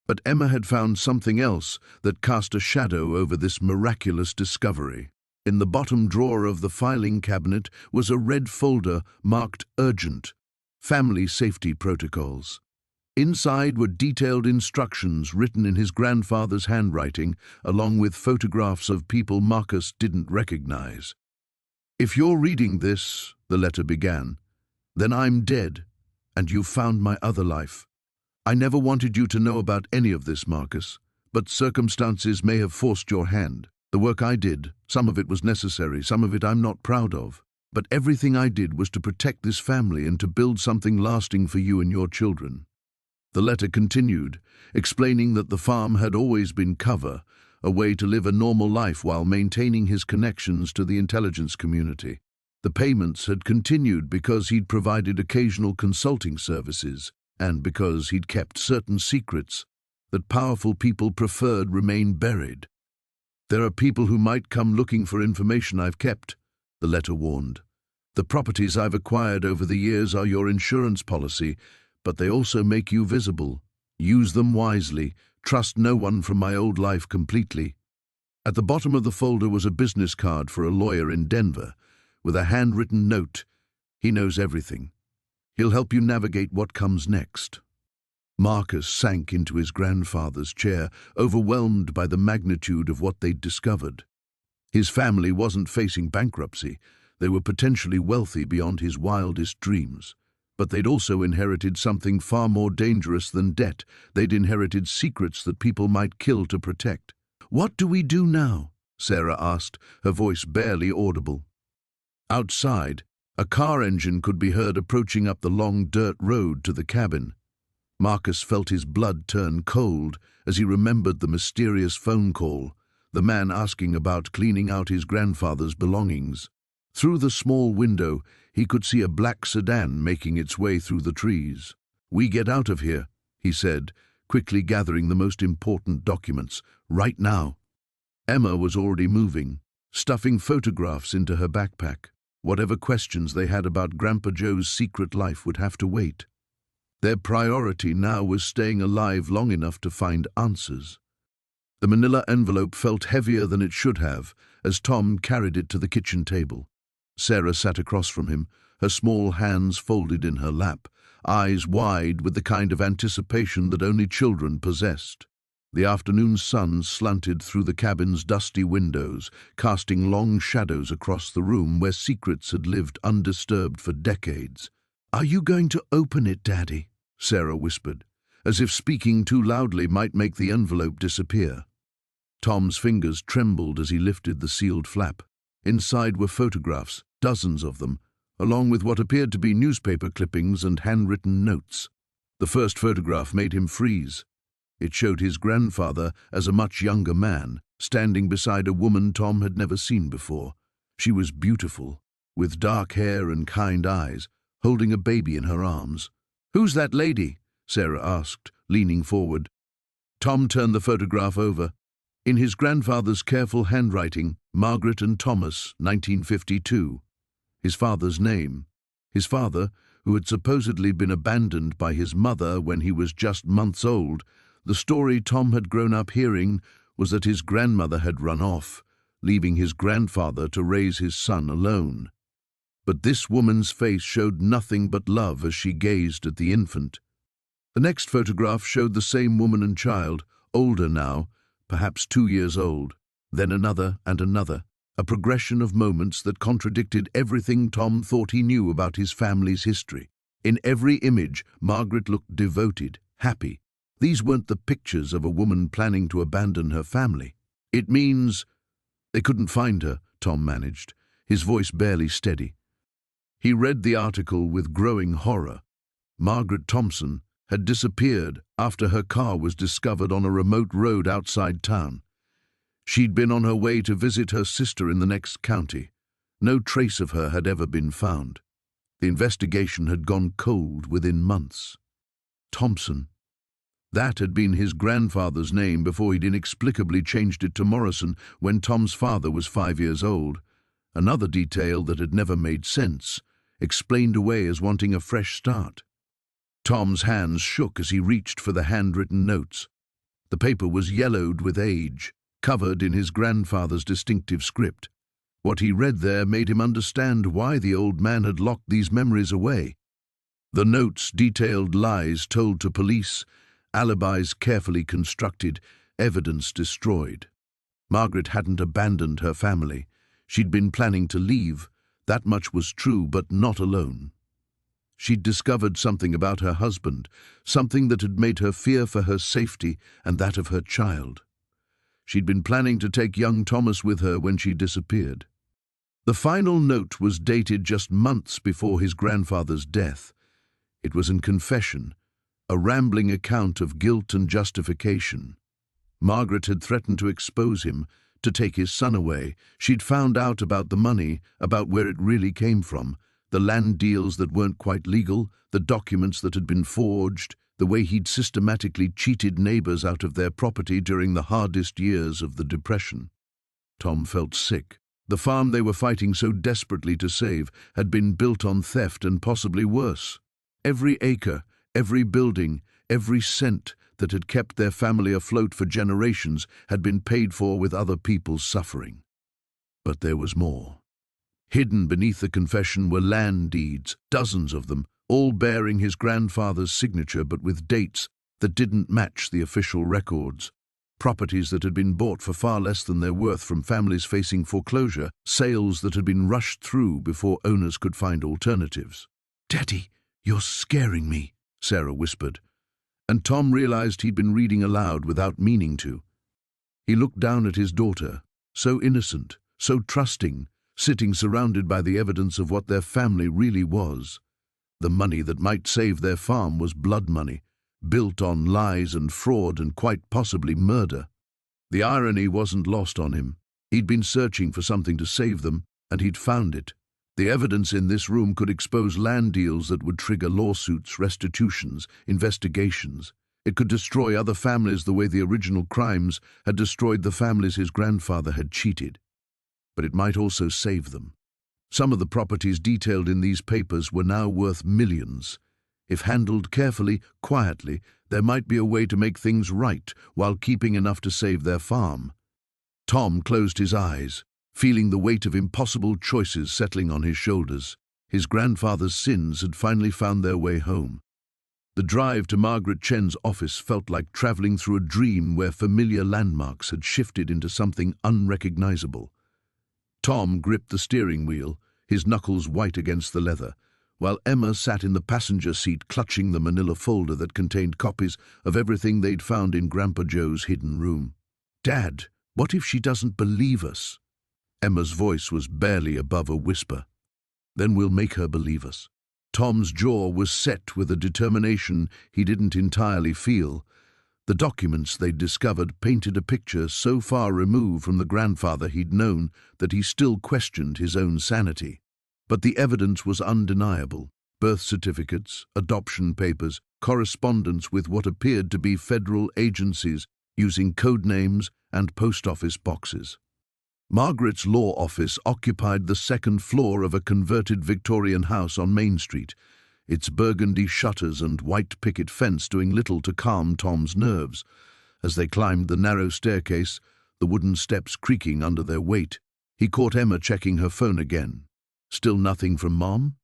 But Emma had found something else that cast a shadow over this miraculous discovery. In the bottom drawer of the filing cabinet was a red folder marked Urgent, Family Safety Protocols. Inside were detailed instructions written in his grandfather's handwriting, along with photographs of people Marcus didn't recognize. "If you're reading this," the letter began, "then I'm dead, and you've found my other life. I never wanted you to know about any of this, Marcus, but circumstances may have forced your hand. The work I did, some of it was necessary, some of it I'm not proud of. But everything I did was to protect this family and to build something lasting for you and your children." The letter continued, explaining that the farm had always been cover, a way to live a normal life while maintaining his connections to the intelligence community. The payments had continued because he'd provided occasional consulting services, and because he'd kept certain secrets that powerful people preferred remain buried. "There are people who might come looking for information I've kept," the letter warned. "The properties I've acquired over the years are your insurance policy, but they also make you visible. Use them wisely. Trust no one from my old life completely." At the bottom of the folder was a business card for a lawyer in Denver, with a handwritten note: "He knows everything. He'll help you navigate what comes next." Marcus sank into his grandfather's chair, overwhelmed by the magnitude of what they'd discovered. His family wasn't facing bankruptcy. They were potentially wealthy beyond his wildest dreams. But they'd also inherited something far more dangerous than debt. They'd inherited secrets that people might kill to protect. "What do we do now?" Sarah asked, her voice barely audible. Outside, a car engine could be heard approaching up the long dirt road to the cabin. Marcus felt his blood turn cold as he remembered the mysterious phone call, the man asking about cleaning out his grandfather's belongings. Through the small window, he could see a black sedan making its way through the trees. "We get out of here," he said, quickly gathering the most important documents. "Right now." Emma was already moving, stuffing photographs into her backpack. Whatever questions they had about Grandpa Joe's secret life would have to wait. Their priority now was staying alive long enough to find answers. The manila envelope felt heavier than it should have as Tom carried it to the kitchen table. Sarah sat across from him, her small hands folded in her lap, eyes wide with the kind of anticipation that only children possessed. The afternoon sun slanted through the cabin's dusty windows, casting long shadows across the room where secrets had lived undisturbed for decades. "Are you going to open it, Daddy?" Sarah whispered, as if speaking too loudly might make the envelope disappear. Tom's fingers trembled as he lifted the sealed flap. Inside were photographs, dozens of them, along with what appeared to be newspaper clippings and handwritten notes. The first photograph made him freeze. It showed his grandfather as a much younger man, standing beside a woman Tom had never seen before. She was beautiful, with dark hair and kind eyes, holding a baby in her arms. "Who's that lady?" Sarah asked, leaning forward. Tom turned the photograph over. In his grandfather's careful handwriting, Margaret and Thomas, 1952. His father's name. His father, who had supposedly been abandoned by his mother when he was just months old. The story Tom had grown up hearing was that his grandmother had run off, leaving his grandfather to raise his son alone. But this woman's face showed nothing but love as she gazed at the infant. The next photograph showed the same woman and child, older now, perhaps 2 years old, then another and another, a progression of moments that contradicted everything Tom thought he knew about his family's history. In every image, Margaret looked devoted, happy. These weren't the pictures of a woman planning to abandon her family. It means they couldn't find her, Tom managed, his voice barely steady. He read the article with growing horror. Margaret Thompson had disappeared after her car was discovered on a remote road outside town. She'd been on her way to visit her sister in the next county. No trace of her had ever been found. The investigation had gone cold within months. Thompson. That had been his grandfather's name before he'd inexplicably changed it to Morrison when Tom's father was 5 years old. Another detail that had never made sense, explained away as wanting a fresh start. Tom's hands shook as he reached for the handwritten notes. The paper was yellowed with age, covered in his grandfather's distinctive script. What he read there made him understand why the old man had locked these memories away. The notes detailed lies told to police, alibis carefully constructed, evidence destroyed. Margaret hadn't abandoned her family. She'd been planning to leave. That much was true, but not alone. She'd discovered something about her husband, something that had made her fear for her safety and that of her child. She'd been planning to take young Thomas with her when she disappeared. The final note was dated just months before his grandfather's death. It was in confession, a rambling account of guilt and justification. Margaret had threatened to expose him, to take his son away. She'd found out about the money, about where it really came from, the land deals that weren't quite legal, the documents that had been forged, the way he'd systematically cheated neighbors out of their property during the hardest years of the Depression. Tom felt sick. The farm they were fighting so desperately to save had been built on theft and possibly worse. Every acre, every building, every cent that had kept their family afloat for generations had been paid for with other people's suffering. But there was more. Hidden beneath the confession were land deeds, dozens of them, all bearing his grandfather's signature but with dates that didn't match the official records. Properties that had been bought for far less than their worth from families facing foreclosure, sales that had been rushed through before owners could find alternatives. "Daddy, you're scaring me," Sarah whispered, and Tom realized he'd been reading aloud without meaning to. He looked down at his daughter, so innocent, so trusting, sitting surrounded by the evidence of what their family really was. The money that might save their farm was blood money, built on lies and fraud and quite possibly murder. The irony wasn't lost on him. He'd been searching for something to save them, and he'd found it. The evidence in this room could expose land deals that would trigger lawsuits, restitutions, investigations. It could destroy other families the way the original crimes had destroyed the families his grandfather had cheated. But it might also save them. Some of the properties detailed in these papers were now worth millions. If handled carefully, quietly, there might be a way to make things right while keeping enough to save their farm. Tom closed his eyes, feeling the weight of impossible choices settling on his shoulders. His grandfather's sins had finally found their way home. The drive to Margaret Chen's office felt like traveling through a dream where familiar landmarks had shifted into something unrecognizable. Tom gripped the steering wheel, his knuckles white against the leather, while Emma sat in the passenger seat clutching the manila folder that contained copies of everything they'd found in Grandpa Joe's hidden room. "Dad, what if she doesn't believe us?" Emma's voice was barely above a whisper. "Then we'll make her believe us." Tom's jaw was set with a determination he didn't entirely feel. The documents they'd discovered painted a picture so far removed from the grandfather he'd known that he still questioned his own sanity. But the evidence was undeniable. Birth certificates, adoption papers, correspondence with what appeared to be federal agencies using code names and post office boxes. Margaret's law office occupied the second floor of a converted Victorian house on Main Street, its burgundy shutters and white picket fence doing little to calm Tom's nerves. As they climbed the narrow staircase, the wooden steps creaking under their weight, he caught Emma checking her phone again. "Still nothing from Mom?"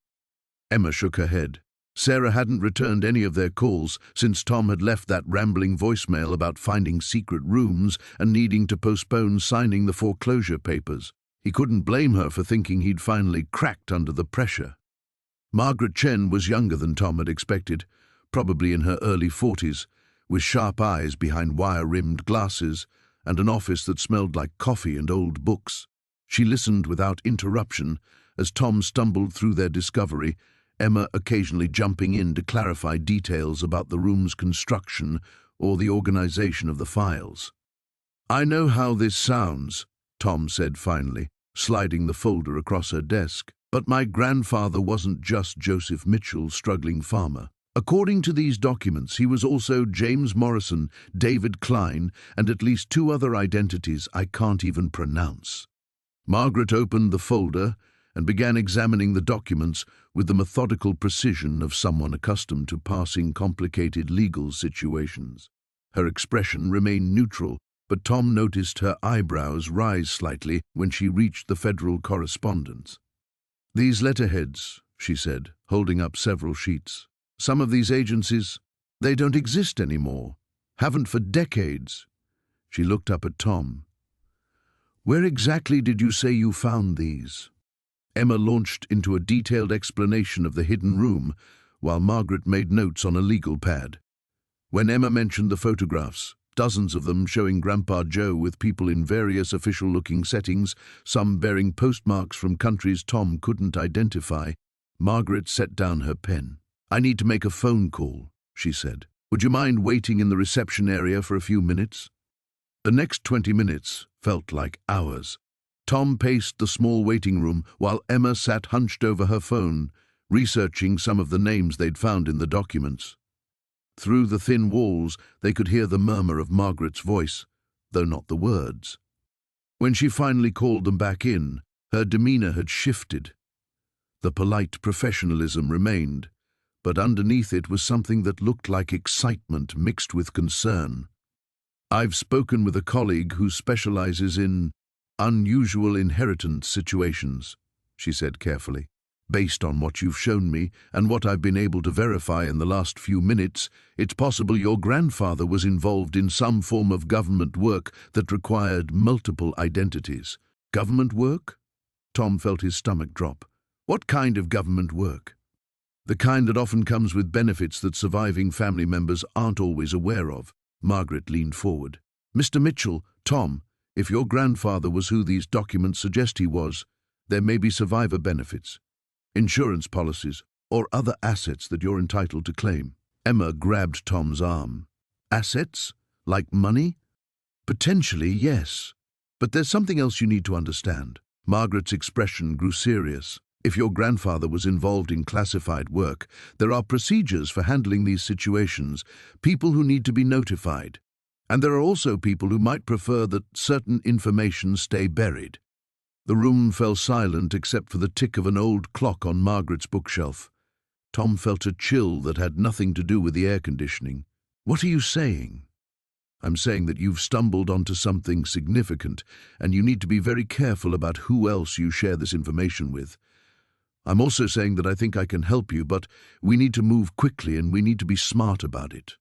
Emma shook her head. Sarah hadn't returned any of their calls since Tom had left that rambling voicemail about finding secret rooms and needing to postpone signing the foreclosure papers. He couldn't blame her for thinking he'd finally cracked under the pressure. Margaret Chen was younger than Tom had expected, probably in her early 40s, with sharp eyes behind wire-rimmed glasses and an office that smelled like coffee and old books. She listened without interruption as Tom stumbled through their discovery, Emma occasionally jumping in to clarify details about the room's construction or the organization of the files. "I know how this sounds," Tom said finally, sliding the folder across her desk. "But my grandfather wasn't just Joseph Mitchell, struggling farmer. According to these documents, he was also James Morrison, David Klein, and at least 2 other identities I can't even pronounce." Margaret opened the folder and began examining the documents with the methodical precision of someone accustomed to parsing complicated legal situations. Her expression remained neutral, but Tom noticed her eyebrows rise slightly when she reached the federal correspondence. "These letterheads," she said, holding up several sheets. "Some of these agencies, they don't exist anymore. Haven't for decades." She looked up at Tom. "Where exactly did you say you found these?" Emma launched into a detailed explanation of the hidden room, while Margaret made notes on a legal pad. When Emma mentioned the photographs, dozens of them showing Grandpa Joe with people in various official-looking settings, some bearing postmarks from countries Tom couldn't identify, Margaret set down her pen. "I need to make a phone call," she said. "Would you mind waiting in the reception area for a few minutes?" The next 20 minutes felt like hours. Tom paced the small waiting room while Emma sat hunched over her phone, researching some of the names they'd found in the documents. Through the thin walls, they could hear the murmur of Margaret's voice, though not the words. When she finally called them back in, her demeanor had shifted. The polite professionalism remained, but underneath it was something that looked like excitement mixed with concern. "I've spoken with a colleague who specializes in unusual inheritance situations," she said carefully. "Based on what you've shown me and what I've been able to verify in the last few minutes, it's possible your grandfather was involved in some form of government work that required multiple identities." "Government work?" Tom felt his stomach drop. "What kind of government work?" "The kind that often comes with benefits that surviving family members aren't always aware of." Margaret leaned forward. "Mr. Mitchell, Tom, if your grandfather was who these documents suggest he was, there may be survivor benefits, insurance policies, or other assets that you're entitled to claim." Emma grabbed Tom's arm. "Assets? Like money?" "Potentially, yes. But there's something else you need to understand." Margaret's expression grew serious. "If your grandfather was involved in classified work, there are procedures for handling these situations, people who need to be notified. And there are also people who might prefer that certain information stay buried." The room fell silent except for the tick of an old clock on Margaret's bookshelf. Tom felt a chill that had nothing to do with the air conditioning. "What are you saying?" "I'm saying that you've stumbled onto something significant, and you need to be very careful about who else you share this information with. I'm also saying that I think I can help you, but we need to move quickly and we need to be smart about it."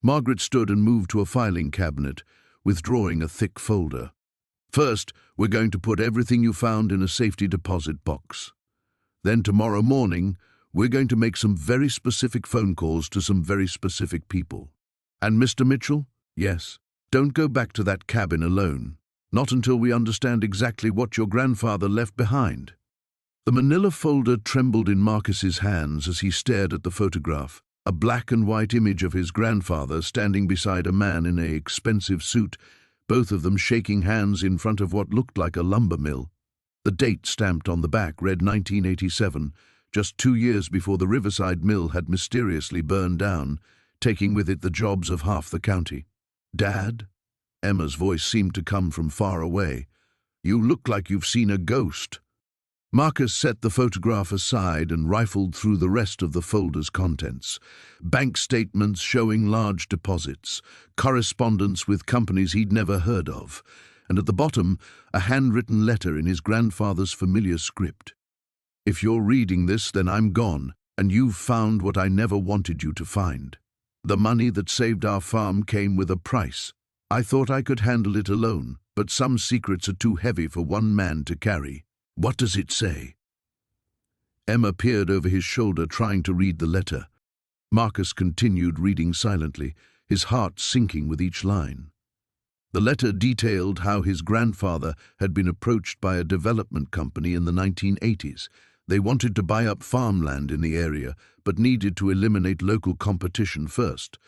Margaret stood and moved to a filing cabinet, withdrawing a thick folder. "First, we're going to put everything you found in a safety deposit box. Then tomorrow morning, we're going to make some very specific phone calls to some very specific people. And Mr. Mitchell, yes, don't go back to that cabin alone. Not until we understand exactly what your grandfather left behind." The manila folder trembled in Marcus's hands as he stared at the photograph, a black and white image of his grandfather standing beside a man in an expensive suit, both of them shaking hands in front of what looked like a lumber mill. The date stamped on the back read 1987, just 2 years before the Riverside Mill had mysteriously burned down, taking with it the jobs of half the county. "Dad?" Emma's voice seemed to come from far away. "You look like you've seen a ghost." Marcus set the photograph aside and rifled through the rest of the folder's contents. Bank statements showing large deposits, correspondence with companies he'd never heard of, and at the bottom, a handwritten letter in his grandfather's familiar script. "If you're reading this, then I'm gone, and you've found what I never wanted you to find. The money that saved our farm came with a price. I thought I could handle it alone, but some secrets are too heavy for one man to carry." "What does it say?" Emma peered over his shoulder, trying to read the letter. Marcus continued reading silently, his heart sinking with each line. The letter detailed how his grandfather had been approached by a development company in the 1980s. They wanted to buy up farmland in the area, but needed to eliminate local competition first.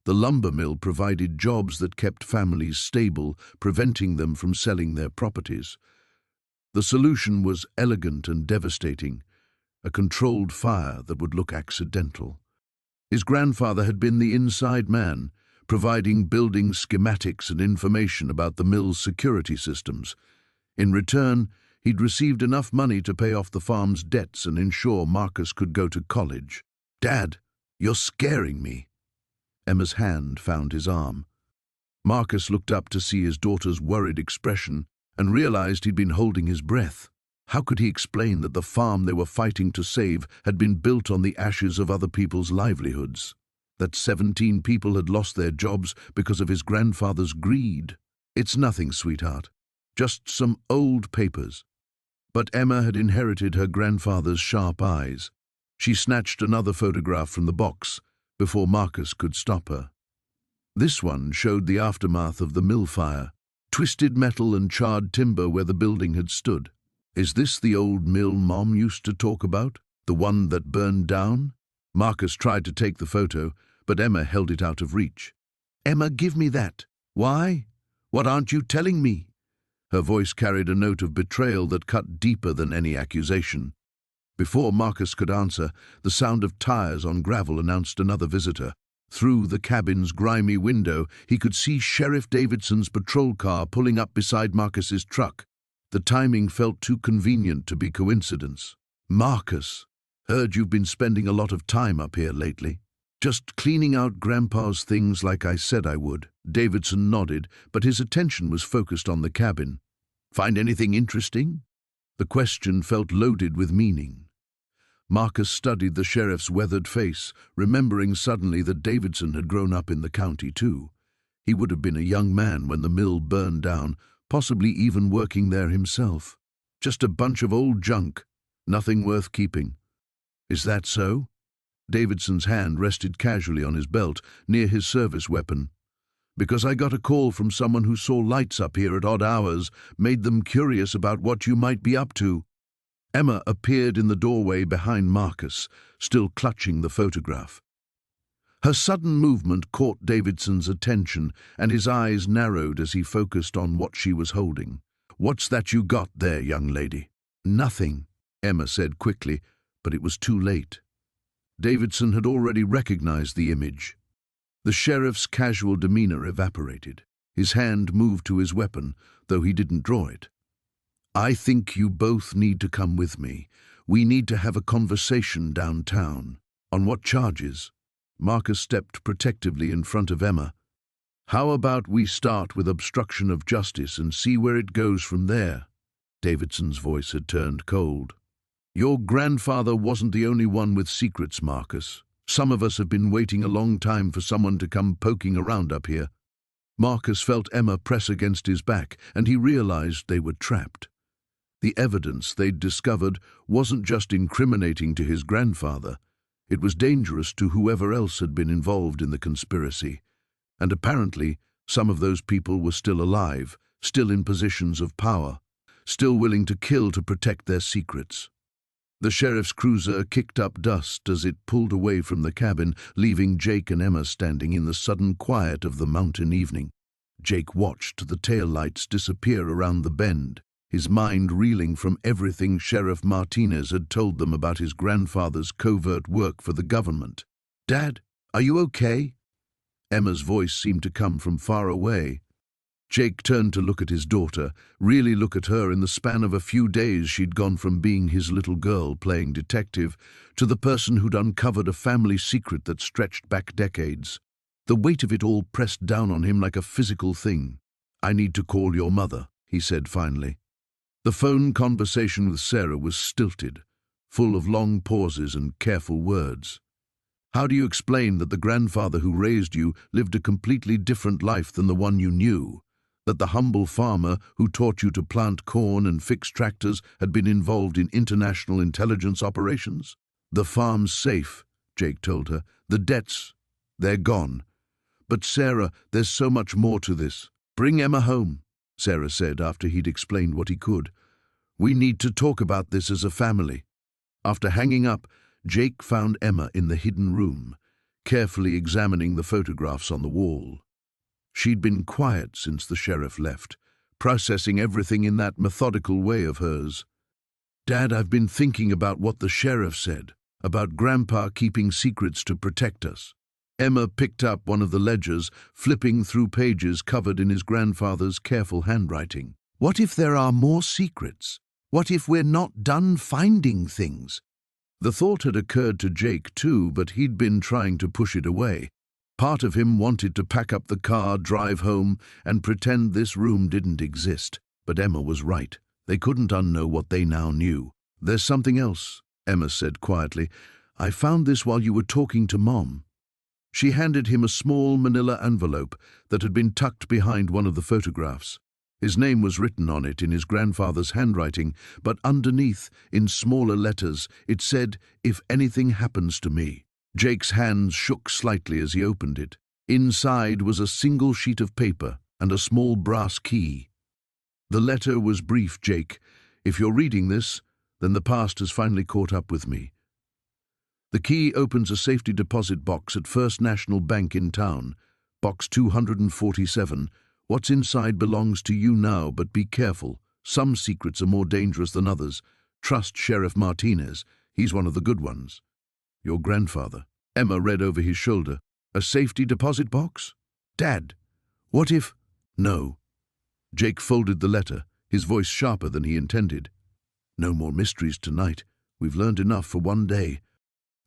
The lumber mill provided jobs that kept families stable, preventing them from selling their properties. The solution was elegant and devastating, a controlled fire that would look accidental. His grandfather had been the inside man, providing building schematics and information about the mill's security systems. In return, he'd received enough money to pay off the farm's debts and ensure Marcus could go to college. "Dad, you're scaring me." Emma's hand found his arm. Marcus looked up to see his daughter's worried expression and realized he'd been holding his breath. How could he explain that the farm they were fighting to save had been built on the ashes of other people's livelihoods? That 17 people had lost their jobs because of his grandfather's greed? "It's nothing, sweetheart. Just some old papers." But Emma had inherited her grandfather's sharp eyes. She snatched another photograph from the box before Marcus could stop her. This one showed the aftermath of the mill fire, twisted metal and charred timber where the building had stood. "Is this the old mill Mom used to talk about? The one that burned down?" Marcus tried to take the photo, but Emma held it out of reach. "Emma, give me that." "Why? What aren't you telling me?" Her voice carried a note of betrayal that cut deeper than any accusation. Before Marcus could answer, the sound of tires on gravel announced another visitor. Through the cabin's grimy window, he could see Sheriff Davidson's patrol car pulling up beside Marcus's truck. The timing felt too convenient to be coincidence. "Marcus, heard you've been spending a lot of time up here lately." "Just cleaning out Grandpa's things like I said I would." Davidson nodded, but his attention was focused on the cabin. "Find anything interesting?" The question felt loaded with meaning. Marcus studied the sheriff's weathered face, remembering suddenly that Davidson had grown up in the county too. He would have been a young man when the mill burned down, possibly even working there himself. "Just a bunch of old junk, nothing worth keeping." "Is that so?" Davidson's hand rested casually on his belt, near his service weapon. "Because I got a call from someone who saw lights up here at odd hours, made them curious about what you might be up to." Emma appeared in the doorway behind Marcus, still clutching the photograph. Her sudden movement caught Davidson's attention, and his eyes narrowed as he focused on what she was holding. "What's that you got there, young lady?" "Nothing," Emma said quickly, but it was too late. Davidson had already recognized the image. The sheriff's casual demeanor evaporated. His hand moved to his weapon, though he didn't draw it. "I think you both need to come with me. We need to have a conversation downtown." "On what charges?" Marcus stepped protectively in front of Emma. "How about we start with obstruction of justice and see where it goes from there?" Davidson's voice had turned cold. "Your grandfather wasn't the only one with secrets, Marcus. Some of us have been waiting a long time for someone to come poking around up here." Marcus felt Emma press against his back, and he realized they were trapped. The evidence they'd discovered wasn't just incriminating to his grandfather. It was dangerous to whoever else had been involved in the conspiracy. And apparently, some of those people were still alive, still in positions of power, still willing to kill to protect their secrets. The sheriff's cruiser kicked up dust as it pulled away from the cabin, leaving Jake and Emma standing in the sudden quiet of the mountain evening. Jake watched the taillights disappear around the bend, his mind reeling from everything Sheriff Martinez had told them about his grandfather's covert work for the government. "Dad, are you okay?" Emma's voice seemed to come from far away. Jake turned to look at his daughter, really look at her. In the span of a few days she'd gone from being his little girl playing detective to the person who'd uncovered a family secret that stretched back decades. The weight of it all pressed down on him like a physical thing. "I need to call your mother," he said finally. The phone conversation with Sarah was stilted, full of long pauses and careful words. "How do you explain that the grandfather who raised you lived a completely different life than the one you knew? that the humble farmer who taught you to plant corn and fix tractors had been involved in international intelligence operations? The farm's safe, Jake told her. The debts, they're gone. But Sarah, there's so much more to this. Bring Emma home, Sarah said after he'd explained what he could. We need to talk about this as a family. After hanging up, Jake found Emma in the hidden room, carefully examining the photographs on the wall. She'd been quiet since the sheriff left, processing everything in that methodical way of hers. Dad, I've been thinking about what the sheriff said, about Grandpa keeping secrets to protect us. Emma picked up one of the ledgers, flipping through pages covered in his grandfather's careful handwriting. What if there are more secrets? What if we're not done finding things? The thought had occurred to Jake too, but he'd been trying to push it away. Part of him wanted to pack up the car, drive home, and pretend this room didn't exist. But Emma was right. They couldn't unknow what they now knew. There's something else, Emma said quietly. I found this while you were talking to Mom. She handed him a small manila envelope that had been tucked behind one of the photographs. His name was written on it in his grandfather's handwriting, but underneath, in smaller letters, it said, "If anything happens to me." Jake's hands shook slightly as he opened it. Inside was a single sheet of paper and a small brass key. The letter was brief, Jake. If you're reading this, then the past has finally caught up with me. The key opens a safety deposit box at First National Bank in town, box 247. What's inside belongs to you now, but be careful. Some secrets are more dangerous than others. Trust Sheriff Martinez. He's one of the good ones. Your grandfather. Emma read over his shoulder. A safety deposit box? Dad, what if... No. Jake folded the letter, his voice sharper than he intended. No more mysteries tonight. We've learned enough for one day.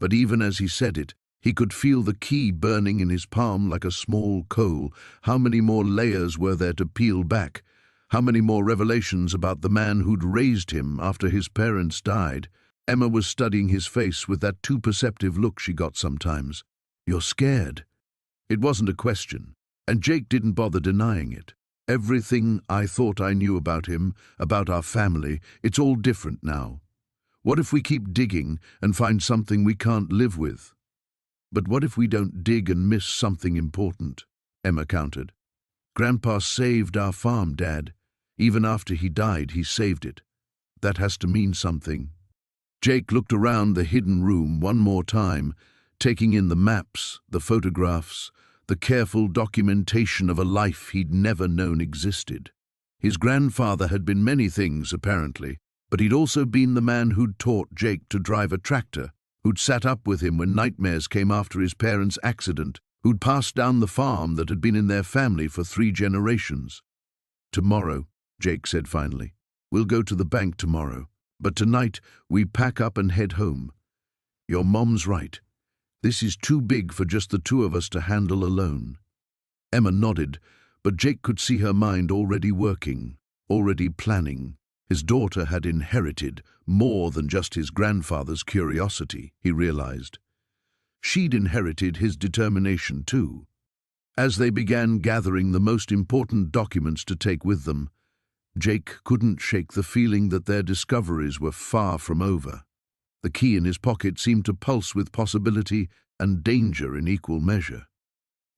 But even as he said it, he could feel the key burning in his palm like a small coal. How many more layers were there to peel back? How many more revelations about the man who'd raised him after his parents died? Emma was studying his face with that too perceptive look she got sometimes. You're scared. It wasn't a question, and Jake didn't bother denying it. Everything I thought I knew about him, about our family, it's all different now. What if we keep digging and find something we can't live with? But what if we don't dig and miss something important? Emma countered. Grandpa saved our farm, Dad. Even after he died, he saved it. That has to mean something. Jake looked around the hidden room one more time, taking in the maps, the photographs, the careful documentation of a life he'd never known existed. His grandfather had been many things, apparently, but he'd also been the man who'd taught Jake to drive a tractor, who'd sat up with him when nightmares came after his parents' accident, who'd passed down the farm that had been in their family for 3 generations. Tomorrow, Jake said finally. We'll go to the bank tomorrow, but tonight we pack up and head home. Your mom's right. This is too big for just the two of us to handle alone. Emma nodded, but Jake could see her mind already working, already planning. His daughter had inherited more than just his grandfather's curiosity, he realized. She'd inherited his determination too. As they began gathering the most important documents to take with them, Jake couldn't shake the feeling that their discoveries were far from over. The key in his pocket seemed to pulse with possibility and danger in equal measure.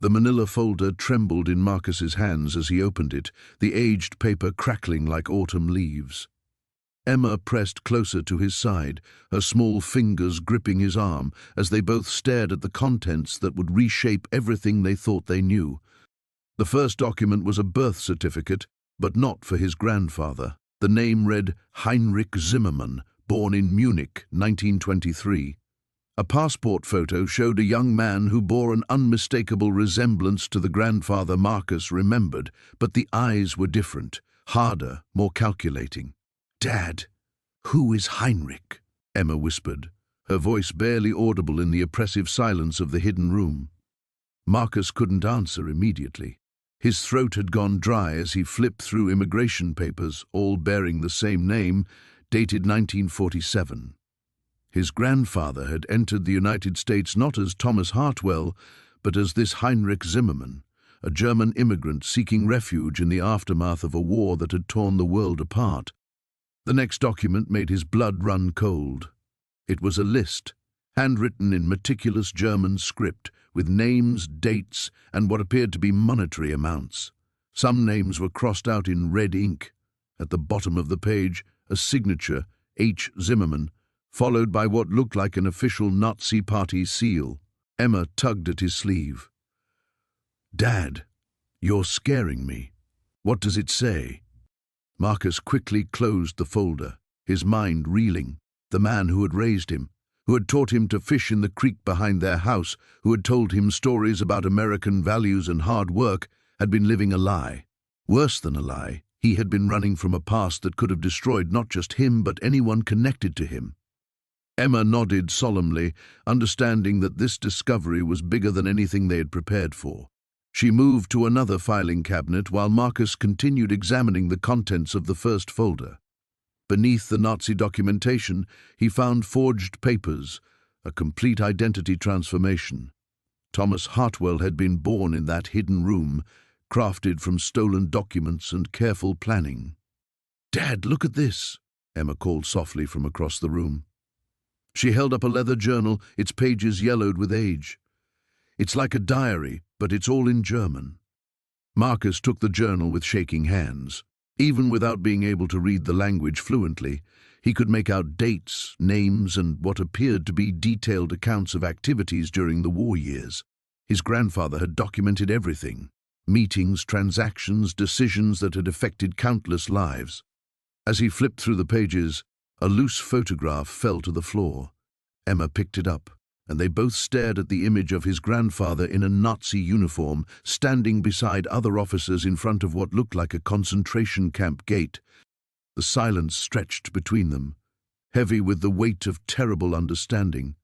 The manila folder trembled in Marcus's hands as he opened it, the aged paper crackling like autumn leaves. Emma pressed closer to his side, her small fingers gripping his arm as they both stared at the contents that would reshape everything they thought they knew. The first document was a birth certificate, but not for his grandfather. The name read Heinrich Zimmermann, born in Munich, 1923. A passport photo showed a young man who bore an unmistakable resemblance to the grandfather Marcus remembered, but the eyes were different, harder, more calculating. Dad, who is Heinrich? Emma whispered, her voice barely audible in the oppressive silence of the hidden room. Marcus couldn't answer immediately. His throat had gone dry as he flipped through immigration papers, all bearing the same name, dated 1947. His grandfather had entered the United States not as Thomas Hartwell, but as this Heinrich Zimmermann, a German immigrant seeking refuge in the aftermath of a war that had torn the world apart. The next document made his blood run cold. It was a list, handwritten in meticulous German script, with names, dates, and what appeared to be monetary amounts. Some names were crossed out in red ink. At the bottom of the page, a signature, H. Zimmermann, followed by what looked like an official Nazi Party seal. Emma tugged at his sleeve. "Dad, you're scaring me. What does it say?" Marcus quickly closed the folder, his mind reeling. The man who had raised him, who had taught him to fish in the creek behind their house, who had told him stories about American values and hard work, had been living a lie. Worse than a lie, he had been running from a past that could have destroyed not just him but anyone connected to him. Emma nodded solemnly, understanding that this discovery was bigger than anything they had prepared for. She moved to another filing cabinet while Marcus continued examining the contents of the first folder. Beneath the Nazi documentation, he found forged papers, a complete identity transformation. Thomas Hartwell had been born in that hidden room, crafted from stolen documents and careful planning. "Dad, look at this," Emma called softly from across the room. She held up a leather journal, its pages yellowed with age. "It's like a diary, but it's all in German." Marcus took the journal with shaking hands. Even without being able to read the language fluently, he could make out dates, names, and what appeared to be detailed accounts of activities during the war years. His grandfather had documented everything: meetings, transactions, decisions that had affected countless lives. As he flipped through the pages, a loose photograph fell to the floor. Emma picked it up, and they both stared at the image of his grandfather in a Nazi uniform, standing beside other officers in front of what looked like a concentration camp gate. The silence stretched between them, heavy with the weight of terrible understanding.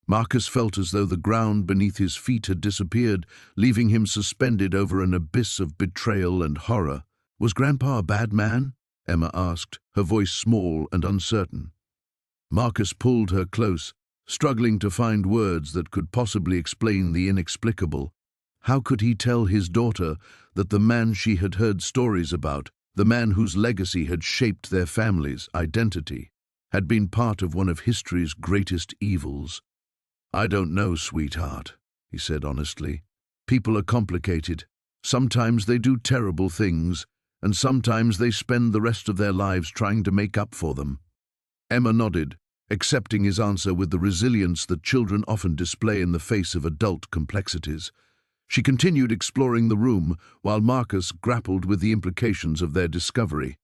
Marcus felt as though the ground beneath his feet had disappeared, leaving him suspended over an abyss of betrayal and horror. "Was Grandpa a bad man?" Emma asked, her voice small and uncertain. Marcus pulled her close, struggling to find words that could possibly explain the inexplicable. How could he tell his daughter that the man she had heard stories about, the man whose legacy had shaped their family's identity, had been part of one of history's greatest evils? "I don't know, sweetheart," he said honestly. "People are complicated. Sometimes they do terrible things, and sometimes they spend the rest of their lives trying to make up for them." Emma nodded, accepting his answer with the resilience that children often display in the face of adult complexities. She continued exploring the room while Marcus grappled with the implications of their discovery.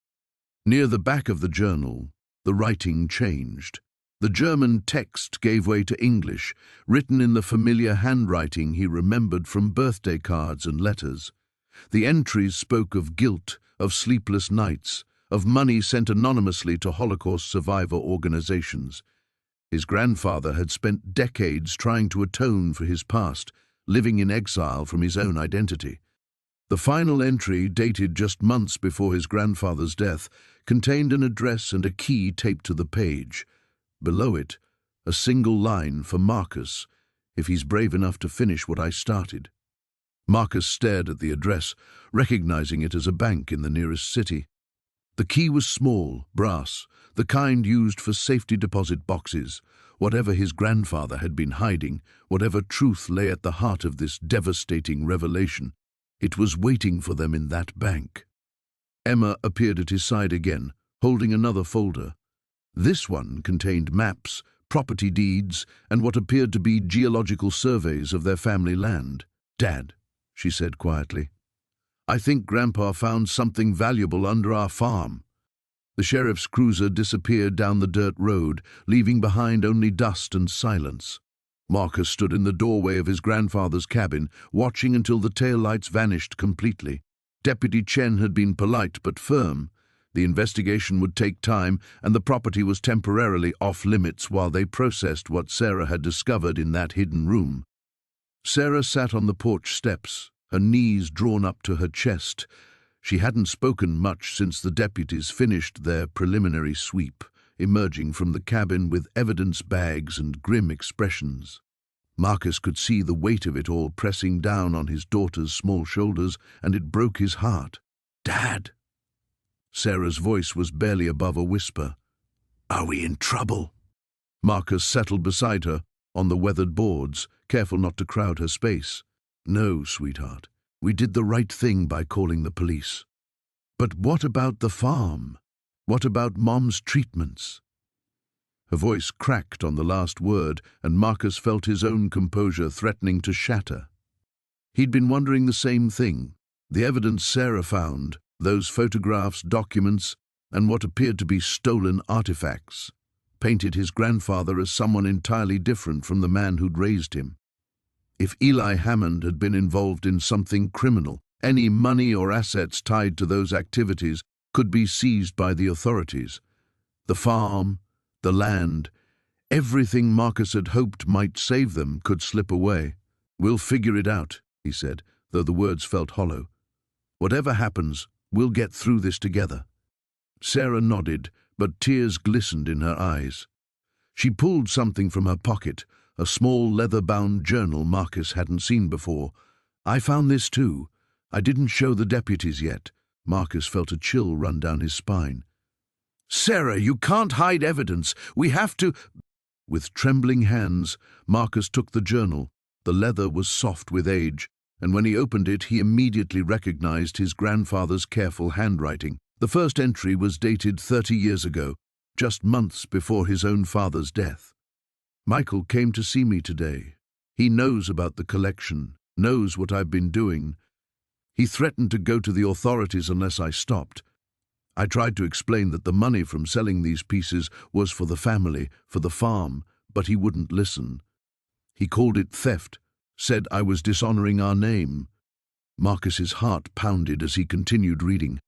Near the back of the journal, the writing changed. The German text gave way to English, written in the familiar handwriting he remembered from birthday cards and letters. The entries spoke of guilt, of sleepless nights, of money sent anonymously to Holocaust survivor organizations. His grandfather had spent decades trying to atone for his past, living in exile from his own identity. The final entry, dated just months before his grandfather's death, contained an address and a key taped to the page. Below it, a single line for Marcus, "If he's brave enough to finish what I started." Marcus stared at the address, recognizing it as a bank in the nearest city. The key was small, brass, the kind used for safety deposit boxes. Whatever his grandfather had been hiding, whatever truth lay at the heart of this devastating revelation, it was waiting for them in that bank. Emma appeared at his side again, holding another folder. This one contained maps, property deeds, and what appeared to be geological surveys of their family land. "Dad," she said quietly, "I think Grandpa found something valuable under our farm." The sheriff's cruiser disappeared down the dirt road, leaving behind only dust and silence. Marcus stood in the doorway of his grandfather's cabin, watching until the taillights vanished completely. Deputy Chen had been polite but firm. The investigation would take time, and the property was temporarily off-limits while they processed what Sarah had discovered in that hidden room. Sarah sat on the porch steps, her knees drawn up to her chest. She hadn't spoken much since the deputies finished their preliminary sweep, emerging from the cabin with evidence bags and grim expressions. Marcus could see the weight of it all pressing down on his daughter's small shoulders, and it broke his heart. "Dad!" Sarah's voice was barely above a whisper. "Are we in trouble?" Marcus settled beside her on the weathered boards, careful not to crowd her space. "No, sweetheart. We did the right thing by calling the police. But what about the farm? What about Mom's treatments?" Her voice cracked on the last word, and Marcus felt his own composure threatening to shatter. He'd been wondering the same thing. The evidence Sarah found, those photographs, documents, and what appeared to be stolen artifacts, painted his grandfather as someone entirely different from the man who'd raised him. If Eli Hammond had been involved in something criminal, any money or assets tied to those activities could be seized by the authorities. The farm, the land, everything Marcus had hoped might save them could slip away. "We'll figure it out," he said, though the words felt hollow. "Whatever happens, we'll get through this together." Sarah nodded, but tears glistened in her eyes. She pulled something from her pocket, a small leather-bound journal Marcus hadn't seen before. "I found this too. I didn't show the deputies yet." Marcus felt a chill run down his spine. "Sarah, you can't hide evidence. We have to—" With trembling hands, Marcus took the journal. The leather was soft with age, and when he opened it, he immediately recognized his grandfather's careful handwriting. The first entry was dated 30 years ago, just months before his own father's death. "Michael came to see me today. He knows about the collection, knows what I've been doing. He threatened to go to the authorities unless I stopped. I tried to explain that the money from selling these pieces was for the family, for the farm, but he wouldn't listen. He called it theft, said I was dishonoring our name." Marcus's heart pounded as he continued reading.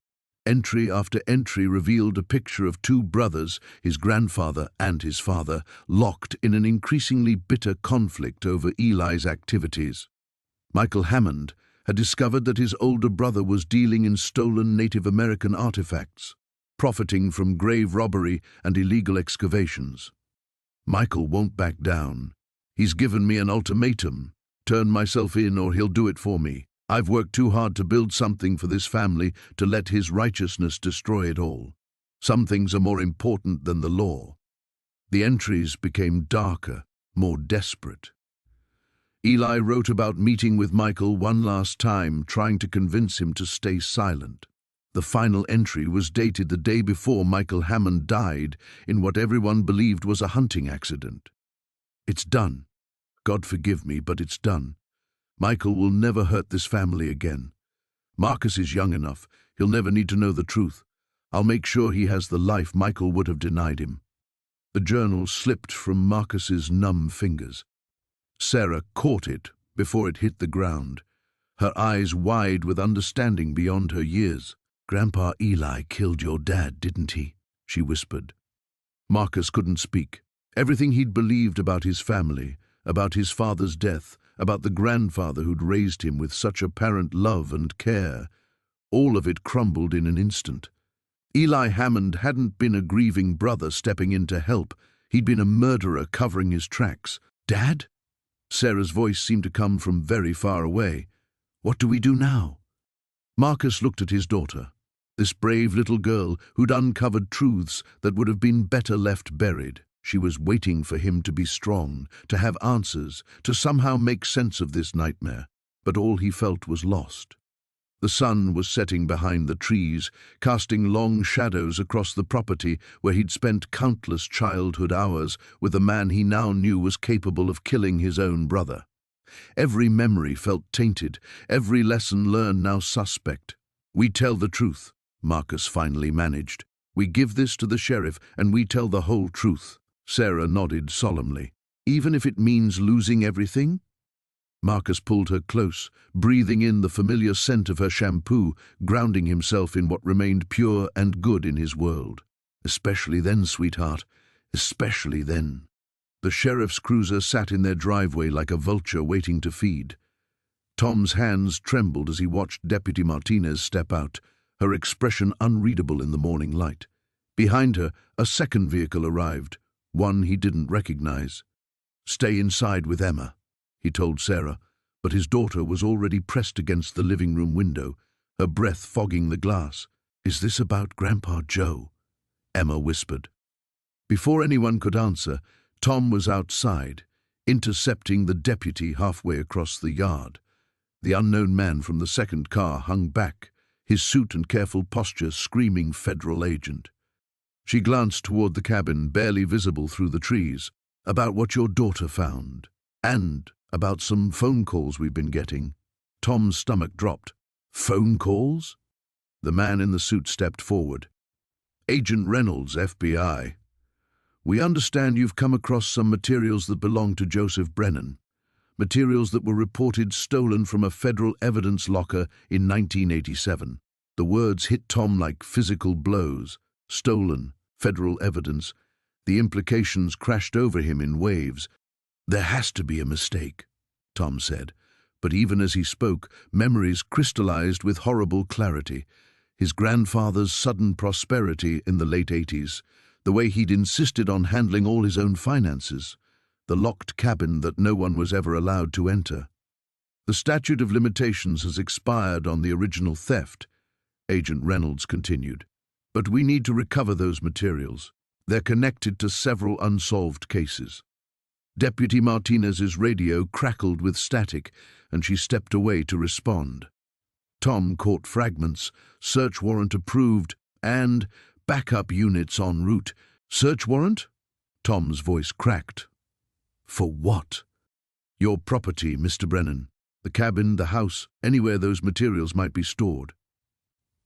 Entry after entry revealed a picture of two brothers, his grandfather and his father, locked in an increasingly bitter conflict over Eli's activities. Michael Hammond had discovered that his older brother was dealing in stolen Native American artifacts, profiting from grave robbery and illegal excavations. "Michael won't back down. He's given me an ultimatum. Turn myself in or he'll do it for me. I've worked too hard to build something for this family to let his righteousness destroy it all. Some things are more important than the law." The entries became darker, more desperate. Eli wrote about meeting with Michael one last time, trying to convince him to stay silent. The final entry was dated the day before Michael Hammond died in what everyone believed was a hunting accident. "It's done. God forgive me, but it's done. Michael will never hurt this family again. Marcus is young enough. He'll never need to know the truth. I'll make sure he has the life Michael would have denied him." The journal slipped from Marcus's numb fingers. Sarah caught it before it hit the ground, her eyes wide with understanding beyond her years. "Grandpa Eli killed your dad, didn't he?" she whispered. Marcus couldn't speak. Everything he'd believed about his family, about his father's death, about the grandfather who'd raised him with such apparent love and care, all of it crumbled in an instant. Eli Hammond hadn't been a grieving brother stepping in to help. He'd been a murderer covering his tracks. "Dad?" Sarah's voice seemed to come from very far away. "What do we do now?" Marcus looked at his daughter, this brave little girl who'd uncovered truths that would have been better left buried. She was waiting for him to be strong, to have answers, to somehow make sense of this nightmare, but all he felt was lost. The sun was setting behind the trees, casting long shadows across the property where he'd spent countless childhood hours with a man he now knew was capable of killing his own brother. Every memory felt tainted, every lesson learned now suspect. "We tell the truth," Marcus finally managed. "We give this to the sheriff and we tell the whole truth." Sarah nodded solemnly. "Even if it means losing everything?" Marcus pulled her close, breathing in the familiar scent of her shampoo, grounding himself in what remained pure and good in his world. "Especially then, sweetheart, especially then." The sheriff's cruiser sat in their driveway like a vulture waiting to feed. Tom's hands trembled as he watched Deputy Martinez step out, her expression unreadable in the morning light. Behind her, a second vehicle arrived, one he didn't recognize. "Stay inside with Emma." he told Sarah, but his daughter was already pressed against the living room window, her breath fogging the glass. "Is this about Grandpa Joe?" Emma whispered. Before anyone could answer, Tom was outside, intercepting the deputy halfway across the yard. The unknown man from the second car hung back, his suit and careful posture screaming federal agent. She glanced toward the cabin, barely visible through the trees. "About what your daughter found, and about some phone calls we've been getting." Tom's stomach dropped. "Phone calls?" The man in the suit stepped forward. "Agent Reynolds, FBI. We understand you've come across some materials that belong to Joseph Brennan. Materials that were reported stolen from a federal evidence locker in 1987. The words hit Tom like physical blows. Stolen, federal evidence. The implications crashed over him in waves. "There has to be a mistake," Tom said. But even as he spoke, memories crystallized with horrible clarity. His grandfather's sudden prosperity in the late 80s, the way he'd insisted on handling all his own finances, the locked cabin that no one was ever allowed to enter. "The statute of limitations has expired on the original theft," Agent Reynolds continued. "But we need to recover those materials. They're connected to several unsolved cases." Deputy Martinez's radio crackled with static, and she stepped away to respond. Tom caught fragments, "search warrant approved," and "backup units en route." "Search warrant?" Tom's voice cracked. "For what?" "Your property, Mr. Brennan. The cabin, the house, anywhere those materials might be stored."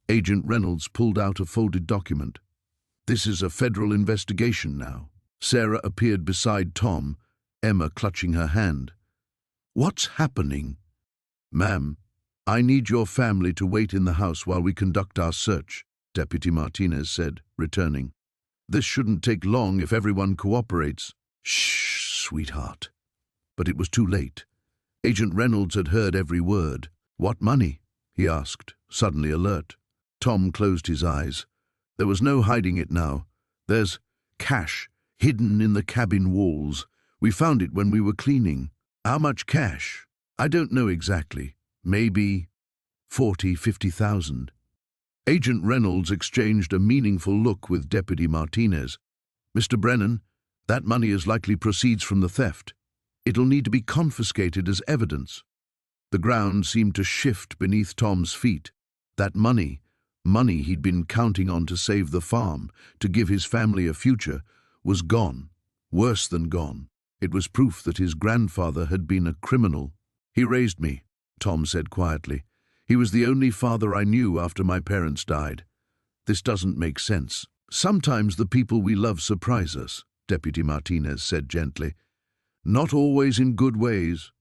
Agent Reynolds pulled out a folded document. "This is a federal investigation now." Sarah appeared beside Tom, Emma clutching her hand. "What's happening?" "Ma'am, I need your family to wait in the house while we conduct our search," Deputy Martinez said, returning. "This shouldn't take long if everyone cooperates." "Shh, sweetheart." But it was too late. Agent Reynolds had heard every word. "What money?" he asked, suddenly alert. Tom closed his eyes. "There was no hiding it now. There's cash hidden in the cabin walls. We found it when we were cleaning." "How much cash?" "I don't know exactly. Maybe 40,000–50,000. Agent Reynolds exchanged a meaningful look with Deputy Martinez. "Mr. Brennan, that money is likely proceeds from the theft. It'll need to be confiscated as evidence." The ground seemed to shift beneath Tom's feet. That money he'd been counting on to save the farm, to give his family a future, was gone, worse than gone. It was proof that his grandfather had been a criminal. "He raised me," Tom said quietly. "He was the only father I knew after my parents died. This doesn't make sense." "Sometimes the people we love surprise us," Deputy Martinez said gently. "Not always in good ways."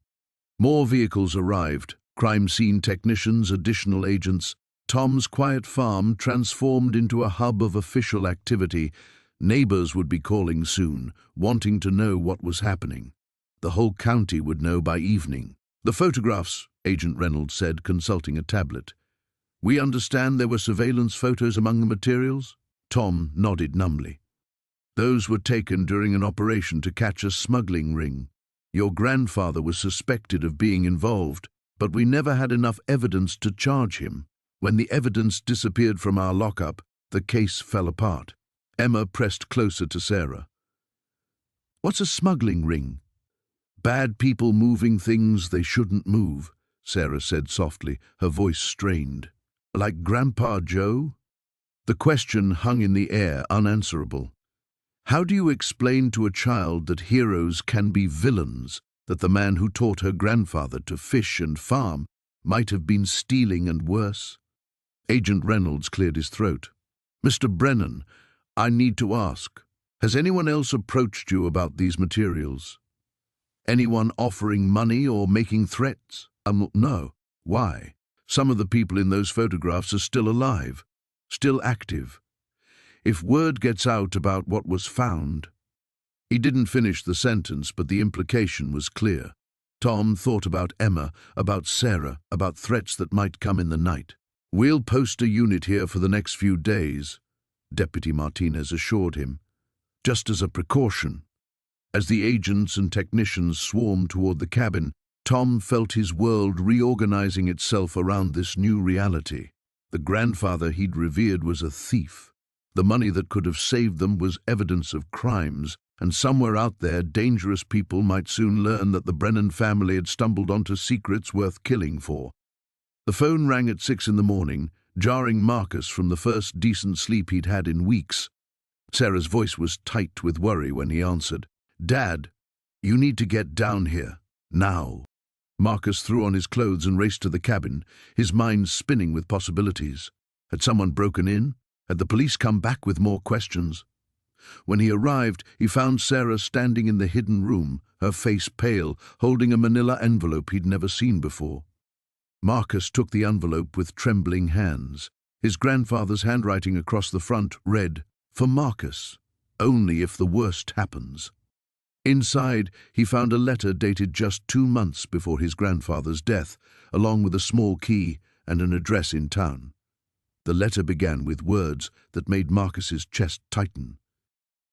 More vehicles arrived, crime scene technicians, additional agents. Tom's quiet farm transformed into a hub of official activity. Neighbors would be calling soon, wanting to know what was happening. The whole county would know by evening. "The photographs," Agent Reynolds said, consulting a tablet. "We understand there were surveillance photos among the materials?" Tom nodded numbly. "Those were taken during an operation to catch a smuggling ring. Your grandfather was suspected of being involved, but we never had enough evidence to charge him. When the evidence disappeared from our lockup, the case fell apart." Emma pressed closer to Sarah. "What's a smuggling ring?" "Bad people moving things they shouldn't move," Sarah said softly, her voice strained. "Like Grandpa Joe?" The question hung in the air, unanswerable. How do you explain to a child that heroes can be villains, that the man who taught her grandfather to fish and farm might have been stealing and worse? Agent Reynolds cleared his throat. "Mr. Brennan, I need to ask, has anyone else approached you about these materials? Anyone offering money or making threats?" "No." "Why? Some of the people in those photographs are still alive, still active. If word gets out about what was found—" He didn't finish the sentence, but the implication was clear. Tom thought about Emma, about Sarah, about threats that might come in the night. "We'll post a unit here for the next few days," Deputy Martinez assured him, "just as a precaution." As the agents and technicians swarmed toward the cabin, Tom felt his world reorganizing itself around this new reality. The grandfather he'd revered was a thief. The money that could have saved them was evidence of crimes, and somewhere out there, dangerous people might soon learn that the Brennan family had stumbled onto secrets worth killing for. The phone rang at 6 in the morning, jarring Marcus from the first decent sleep he'd had in weeks. Sarah's voice was tight with worry when he answered. "Dad, you need to get down here, now." Marcus threw on his clothes and raced to the cabin, his mind spinning with possibilities. Had someone broken in? Had the police come back with more questions? When he arrived, he found Sarah standing in the hidden room, her face pale, holding a manila envelope he'd never seen before. Marcus took the envelope with trembling hands. His grandfather's handwriting across the front read, "For Marcus, only if the worst happens." Inside, he found a letter dated just 2 months before his grandfather's death, along with a small key and an address in town. The letter began with words that made Marcus's chest tighten.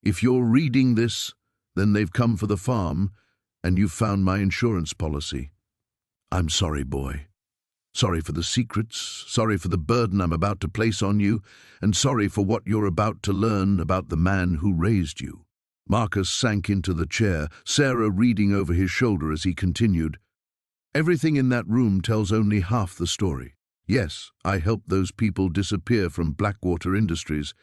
"If you're reading this, then they've come for the farm, and you've found my insurance policy. I'm sorry, boy. Sorry for the secrets, sorry for the burden I'm about to place on you, and sorry for what you're about to learn about the man who raised you." Marcus sank into the chair, Sarah reading over his shoulder as he continued. "Everything in that room tells only half the story. Yes, I helped those people disappear from Blackwater Industries.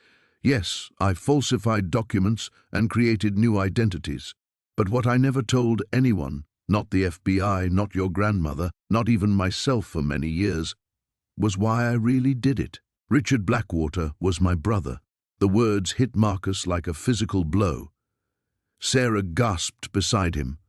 Yes, I falsified documents and created new identities. But what I never told anyone, not the FBI, not your grandmother, not even myself for many years, was why I really did it. Richard Blackwater was my brother." The words hit Marcus like a physical blow. Sarah gasped beside him.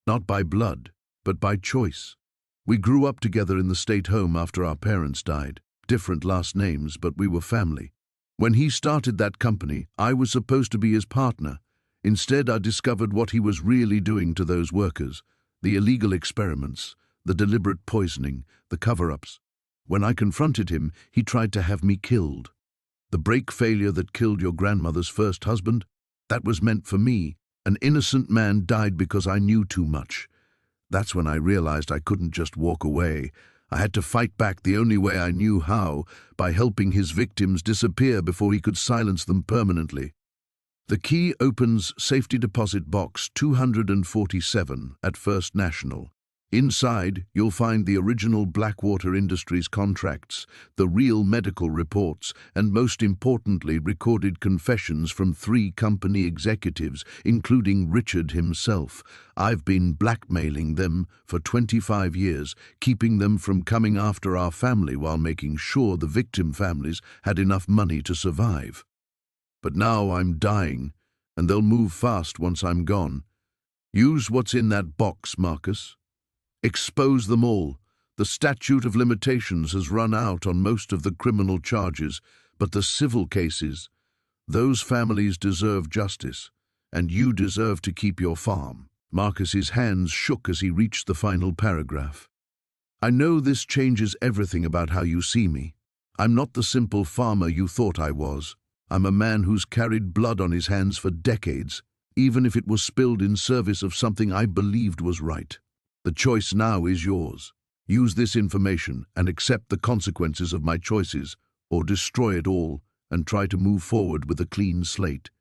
"Not by blood, but by choice. We grew up together in the state home after our parents died. Different last names, but we were family. When he started that company, I was supposed to be his partner. Instead, I discovered what he was really doing to those workers. The illegal experiments, the deliberate poisoning, the cover-ups. When I confronted him, he tried to have me killed. The brake failure that killed your grandmother's first husband, that was meant for me. An innocent man died because I knew too much. That's when I realized I couldn't just walk away. I had to fight back the only way I knew how, by helping his victims disappear before he could silence them permanently. The key opens safety deposit box 247 at First National. Inside, you'll find the original Blackwater Industries contracts, the real medical reports, and most importantly, recorded confessions from 3 company executives, including Richard himself. I've been blackmailing them for 25 years, keeping them from coming after our family while making sure the victim families had enough money to survive. But now I'm dying, and they'll move fast once I'm gone. Use what's in that box, Marcus. Expose them all. The statute of limitations has run out on most of the criminal charges, but the civil cases, those families deserve justice, and you deserve to keep your farm." Marcus's hands shook as he reached the final paragraph. "I know this changes everything about how you see me. I'm not the simple farmer you thought I was. I'm a man who's carried blood on his hands for decades, even if it was spilled in service of something I believed was right. The choice now is yours. Use this information and accept the consequences of my choices, or destroy it all and try to move forward with a clean slate.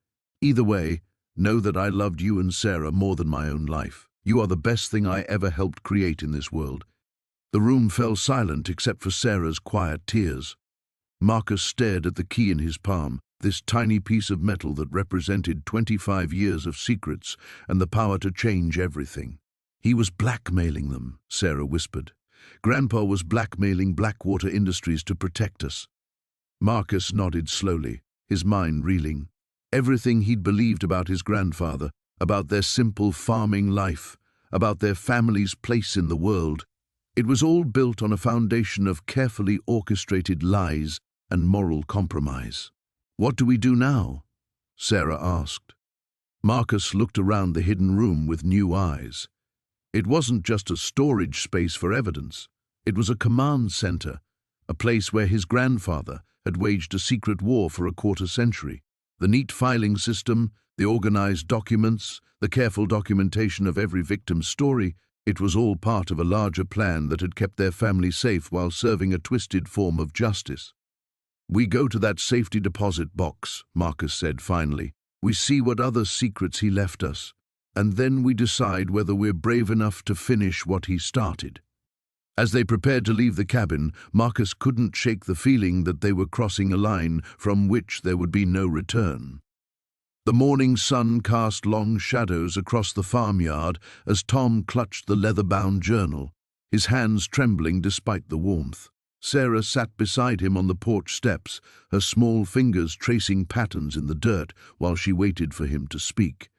Either way, know that I loved you and Sarah more than my own life. You are the best thing I ever helped create in this world." The room fell silent except for Sarah's quiet tears. Marcus stared at the key in his palm, this tiny piece of metal that represented 25 years of secrets and the power to change everything. "He was blackmailing them," Sarah whispered. "Grandpa was blackmailing Blackwater Industries to protect us." Marcus nodded slowly, his mind reeling. Everything he'd believed about his grandfather, about their simple farming life, about their family's place in the world, it was all built on a foundation of carefully orchestrated lies and moral compromise. "What do we do now?" Sarah asked. Marcus looked around the hidden room with new eyes. It wasn't just a storage space for evidence. It was a command center, a place where his grandfather had waged a secret war for a quarter century. The neat filing system, the organized documents, the careful documentation of every victim's story, It was all part of a larger plan that had kept their family safe while serving a twisted form of justice. "We go to that safety deposit box," Marcus said finally. "We see what other secrets he left us, and then we decide whether we're brave enough to finish what he started." As they prepared to leave the cabin, Marcus couldn't shake the feeling that they were crossing a line from which there would be no return. The morning sun cast long shadows across the farmyard as Tom clutched the leather-bound journal, his hands trembling despite the warmth. Sarah sat beside him on the porch steps, her small fingers tracing patterns in the dirt while she waited for him to speak.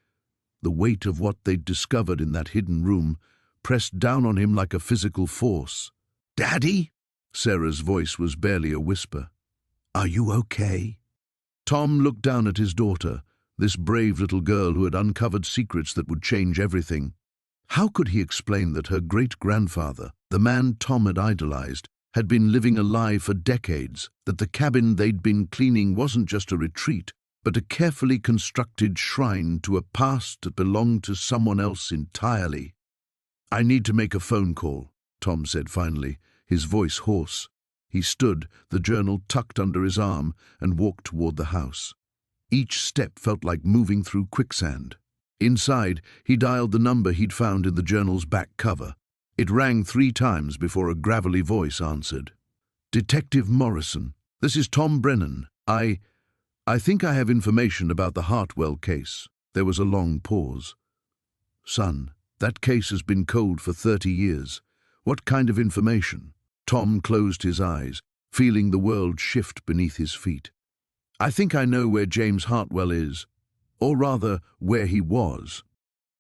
The weight of what they'd discovered in that hidden room pressed down on him like a physical force. "Daddy?" Sarah's voice was barely a whisper. "Are you okay?" Tom looked down at his daughter, this brave little girl who had uncovered secrets that would change everything. How could he explain that her great-grandfather, the man Tom had idolized, had been living a lie for decades, that the cabin they'd been cleaning wasn't just a retreat, but a carefully constructed shrine to a past that belonged to someone else entirely? "I need to make a phone call," Tom said finally, his voice hoarse. He stood, the journal tucked under his arm, and walked toward the house. Each step felt like moving through quicksand. Inside, he dialed the number he'd found in the journal's back cover. It rang 3 times before a gravelly voice answered. "Detective Morrison, this is Tom Brennan. I think I have information about the Hartwell case." There was a long pause. "Son, that case has been cold for 30 years. What kind of information?" Tom closed his eyes, feeling the world shift beneath his feet. "I think I know where James Hartwell is, or rather, where he was."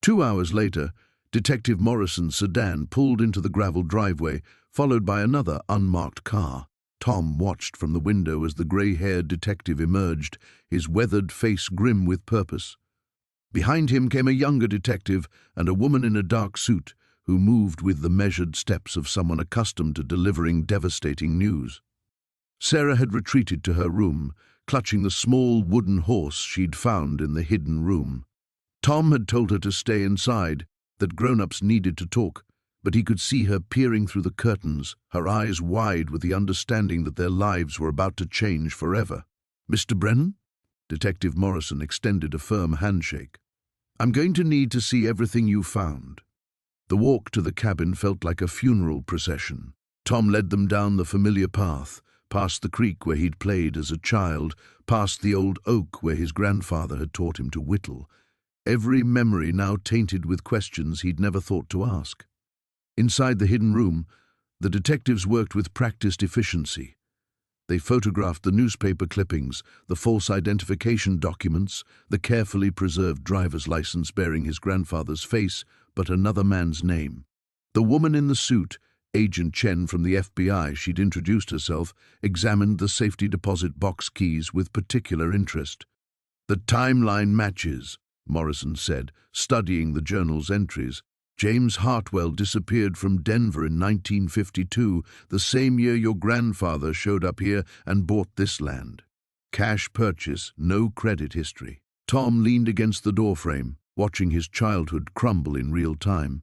2 hours later, Detective Morrison's sedan pulled into the gravel driveway, followed by another unmarked car. Tom watched from the window as the grey-haired detective emerged, his weathered face grim with purpose. Behind him came a younger detective and a woman in a dark suit who moved with the measured steps of someone accustomed to delivering devastating news. Sarah had retreated to her room, clutching the small wooden horse she'd found in the hidden room. Tom had told her to stay inside, that grown-ups needed to talk, but he could see her peering through the curtains, her eyes wide with the understanding that their lives were about to change forever. "Mr. Brennan?" Detective Morrison extended a firm handshake. "I'm going to need to see everything you found." The walk to the cabin felt like a funeral procession. Tom led them down the familiar path, past the creek where he'd played as a child, past the old oak where his grandfather had taught him to whittle, every memory now tainted with questions he'd never thought to ask. Inside the hidden room, the detectives worked with practiced efficiency. They photographed the newspaper clippings, the false identification documents, the carefully preserved driver's license bearing his grandfather's face, but another man's name. The woman in the suit, Agent Chen from the FBI, she'd introduced herself, examined the safety deposit box keys with particular interest. "The timeline matches," Morrison said, studying the journal's entries. "James Hartwell disappeared from Denver in 1952, the same year your grandfather showed up here and bought this land. Cash purchase, no credit history." Tom leaned against the doorframe, watching his childhood crumble in real time.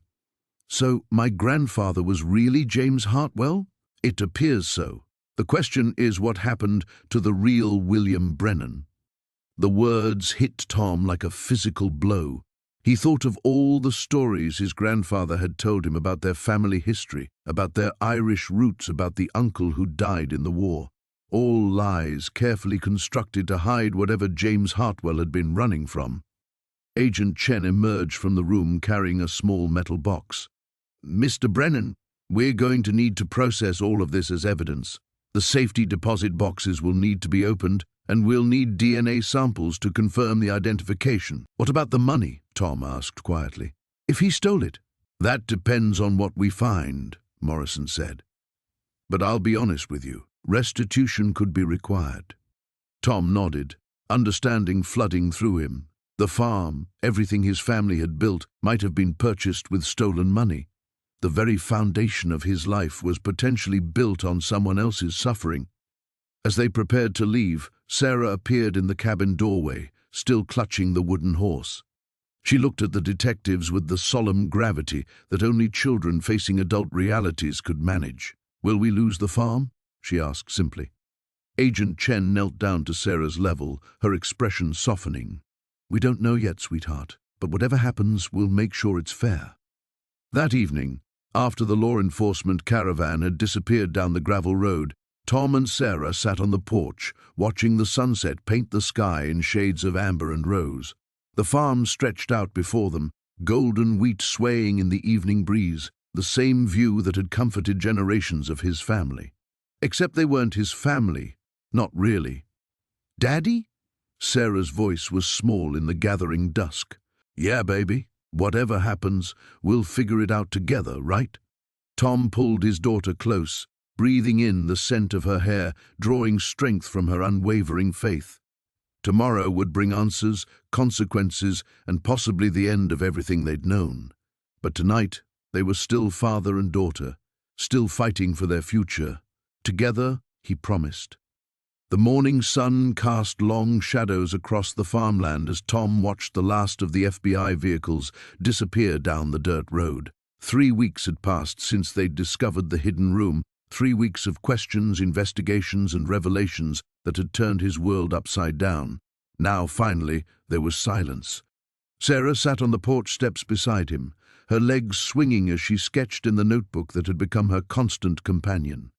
"So, my grandfather was really James Hartwell?" "It appears so. The question is what happened to the real William Brennan." The words hit Tom like a physical blow. He thought of all the stories his grandfather had told him about their family history, about their Irish roots, about the uncle who died in the war. All lies carefully constructed to hide whatever James Hartwell had been running from. Agent Chen emerged from the room carrying a small metal box. "Mr. Brennan, we're going to need to process all of this as evidence. The safety deposit boxes will need to be opened, and we'll need DNA samples to confirm the identification." "What about the money?" Tom asked quietly. "If he stole it?" "That depends on what we find," Morrison said. "But I'll be honest with you, restitution could be required." Tom nodded, understanding flooding through him. The farm, everything his family had built, might have been purchased with stolen money. The very foundation of his life was potentially built on someone else's suffering. As they prepared to leave, Sarah appeared in the cabin doorway, still clutching the wooden horse. She looked at the detectives with the solemn gravity that only children facing adult realities could manage. "Will we lose the farm?" she asked simply. Agent Chen knelt down to Sarah's level, her expression softening. "We don't know yet, sweetheart, but whatever happens, we'll make sure it's fair." That evening, after the law enforcement caravan had disappeared down the gravel road, Tom and Sarah sat on the porch, watching the sunset paint the sky in shades of amber and rose. The farm stretched out before them, golden wheat swaying in the evening breeze, the same view that had comforted generations of his family. Except they weren't his family, not really. "Daddy?" Sarah's voice was small in the gathering dusk. "Yeah, baby. Whatever happens, we'll figure it out together, right?" Tom pulled his daughter close, breathing in the scent of her hair, drawing strength from her unwavering faith. Tomorrow would bring answers, consequences, and possibly the end of everything they'd known. But tonight, they were still father and daughter, still fighting for their future. Together, he promised. The morning sun cast long shadows across the farmland as Tom watched the last of the FBI vehicles disappear down the dirt road. 3 weeks had passed since they'd discovered the hidden room, 3 weeks of questions, investigations, and revelations that had turned his world upside down. Now, finally, there was silence. Sarah sat on the porch steps beside him, her legs swinging as she sketched in the notebook that had become her constant companion.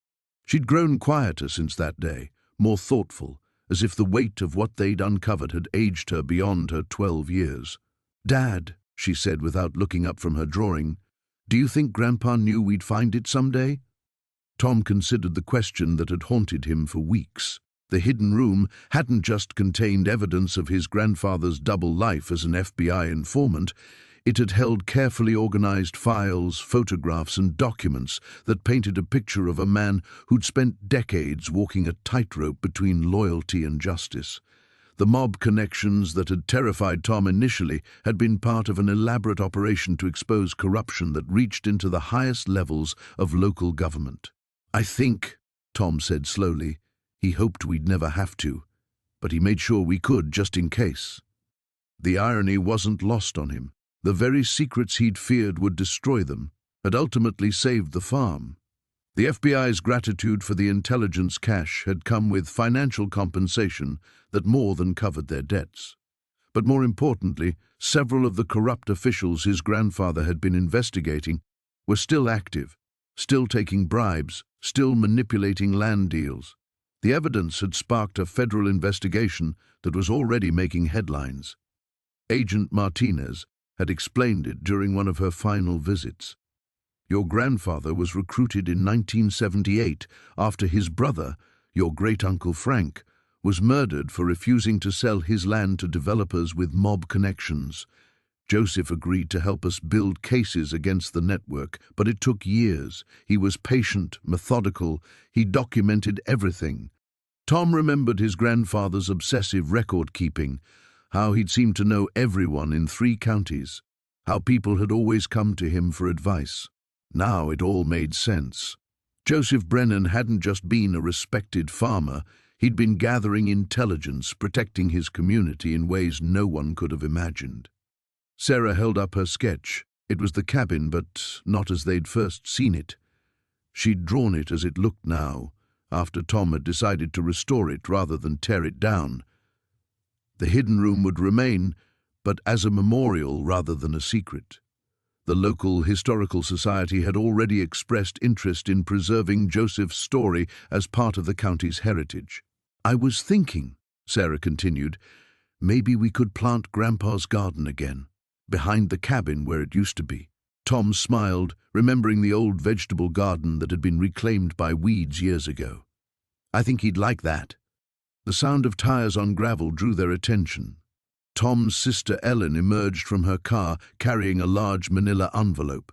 She'd grown quieter since that day, more thoughtful, as if the weight of what they'd uncovered had aged her beyond her 12 years. "Dad," she said without looking up from her drawing, "do you think Grandpa knew we'd find it someday?" Tom considered the question that had haunted him for weeks. The hidden room hadn't just contained evidence of his grandfather's double life as an FBI informant. It had held carefully organized files, photographs, and documents that painted a picture of a man who'd spent decades walking a tightrope between loyalty and justice. The mob connections that had terrified Tom initially had been part of an elaborate operation to expose corruption that reached into the highest levels of local government. "I think," Tom said slowly, "he hoped we'd never have to, but he made sure we could just in case." The irony wasn't lost on him. The very secrets he'd feared would destroy them had ultimately saved the farm. The FBI's gratitude for the intelligence cache had come with financial compensation that more than covered their debts. But more importantly, several of the corrupt officials his grandfather had been investigating were still active, still taking bribes, still manipulating land deals. The evidence had sparked a federal investigation that was already making headlines. Agent Martinez had explained it during one of her final visits. "Your grandfather was recruited in 1978 after his brother, your great-uncle Frank, was murdered for refusing to sell his land to developers with mob connections. Joseph agreed to help us build cases against the network, but it took years. He was patient, methodical. He documented everything." Tom remembered his grandfather's obsessive record-keeping, how he'd seemed to know everyone in 3 counties, how people had always come to him for advice. Now it all made sense. Joseph Brennan hadn't just been a respected farmer, he'd been gathering intelligence, protecting his community in ways no one could have imagined. Sarah held up her sketch. It was the cabin, but not as they'd first seen it. She'd drawn it as it looked now, after Tom had decided to restore it rather than tear it down. The hidden room would remain, but as a memorial rather than a secret. The local historical society had already expressed interest in preserving Joseph's story as part of the county's heritage. "I was thinking," Sarah continued, "maybe we could plant Grandpa's garden again, behind the cabin where it used to be." Tom smiled, remembering the old vegetable garden that had been reclaimed by weeds years ago. "I think he'd like that." The sound of tires on gravel drew their attention. Tom's sister Ellen emerged from her car carrying a large manila envelope.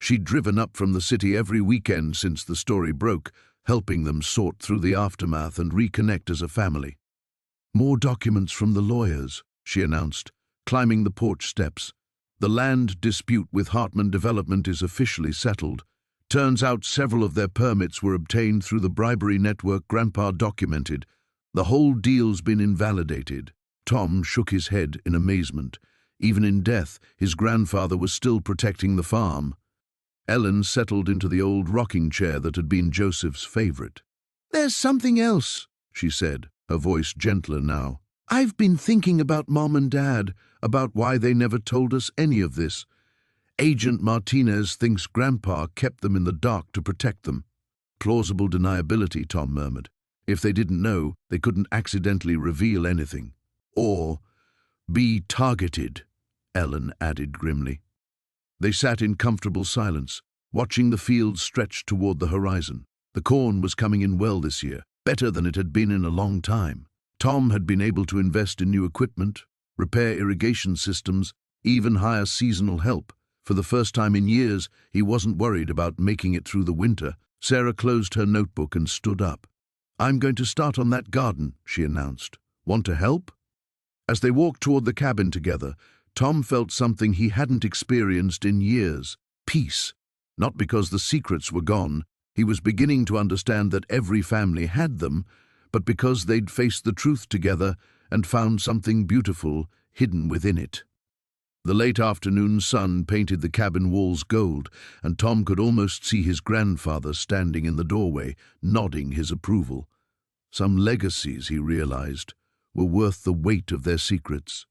She'd driven up from the city every weekend since the story broke, helping them sort through the aftermath and reconnect as a family. "More documents from the lawyers," she announced, climbing the porch steps. "The land dispute with Hartman Development is officially settled. Turns out several of their permits were obtained through the bribery network Grandpa documented. The whole deal's been invalidated." Tom shook his head in amazement. Even in death, his grandfather was still protecting the farm. Ellen settled into the old rocking chair that had been Joseph's favorite. "There's something else," she said, her voice gentler now. "I've been thinking about Mom and Dad, about why they never told us any of this. Agent Martinez thinks Grandpa kept them in the dark to protect them." "Plausible deniability," Tom murmured. "If they didn't know, they couldn't accidentally reveal anything. Or be targeted," Ellen added grimly. They sat in comfortable silence, watching the fields stretch toward the horizon. The corn was coming in well this year, better than it had been in a long time. Tom had been able to invest in new equipment, repair irrigation systems, even hire seasonal help. For the first time in years, he wasn't worried about making it through the winter. Sarah closed her notebook and stood up. "I'm going to start on that garden," she announced. "Want to help?" As they walked toward the cabin together, Tom felt something he hadn't experienced in years: peace. Not because the secrets were gone, he was beginning to understand that every family had them, but because they'd faced the truth together and found something beautiful hidden within it. The late afternoon sun painted the cabin walls gold, and Tom could almost see his grandfather standing in the doorway, nodding his approval. Some legacies, he realized, were worth the weight of their secrets.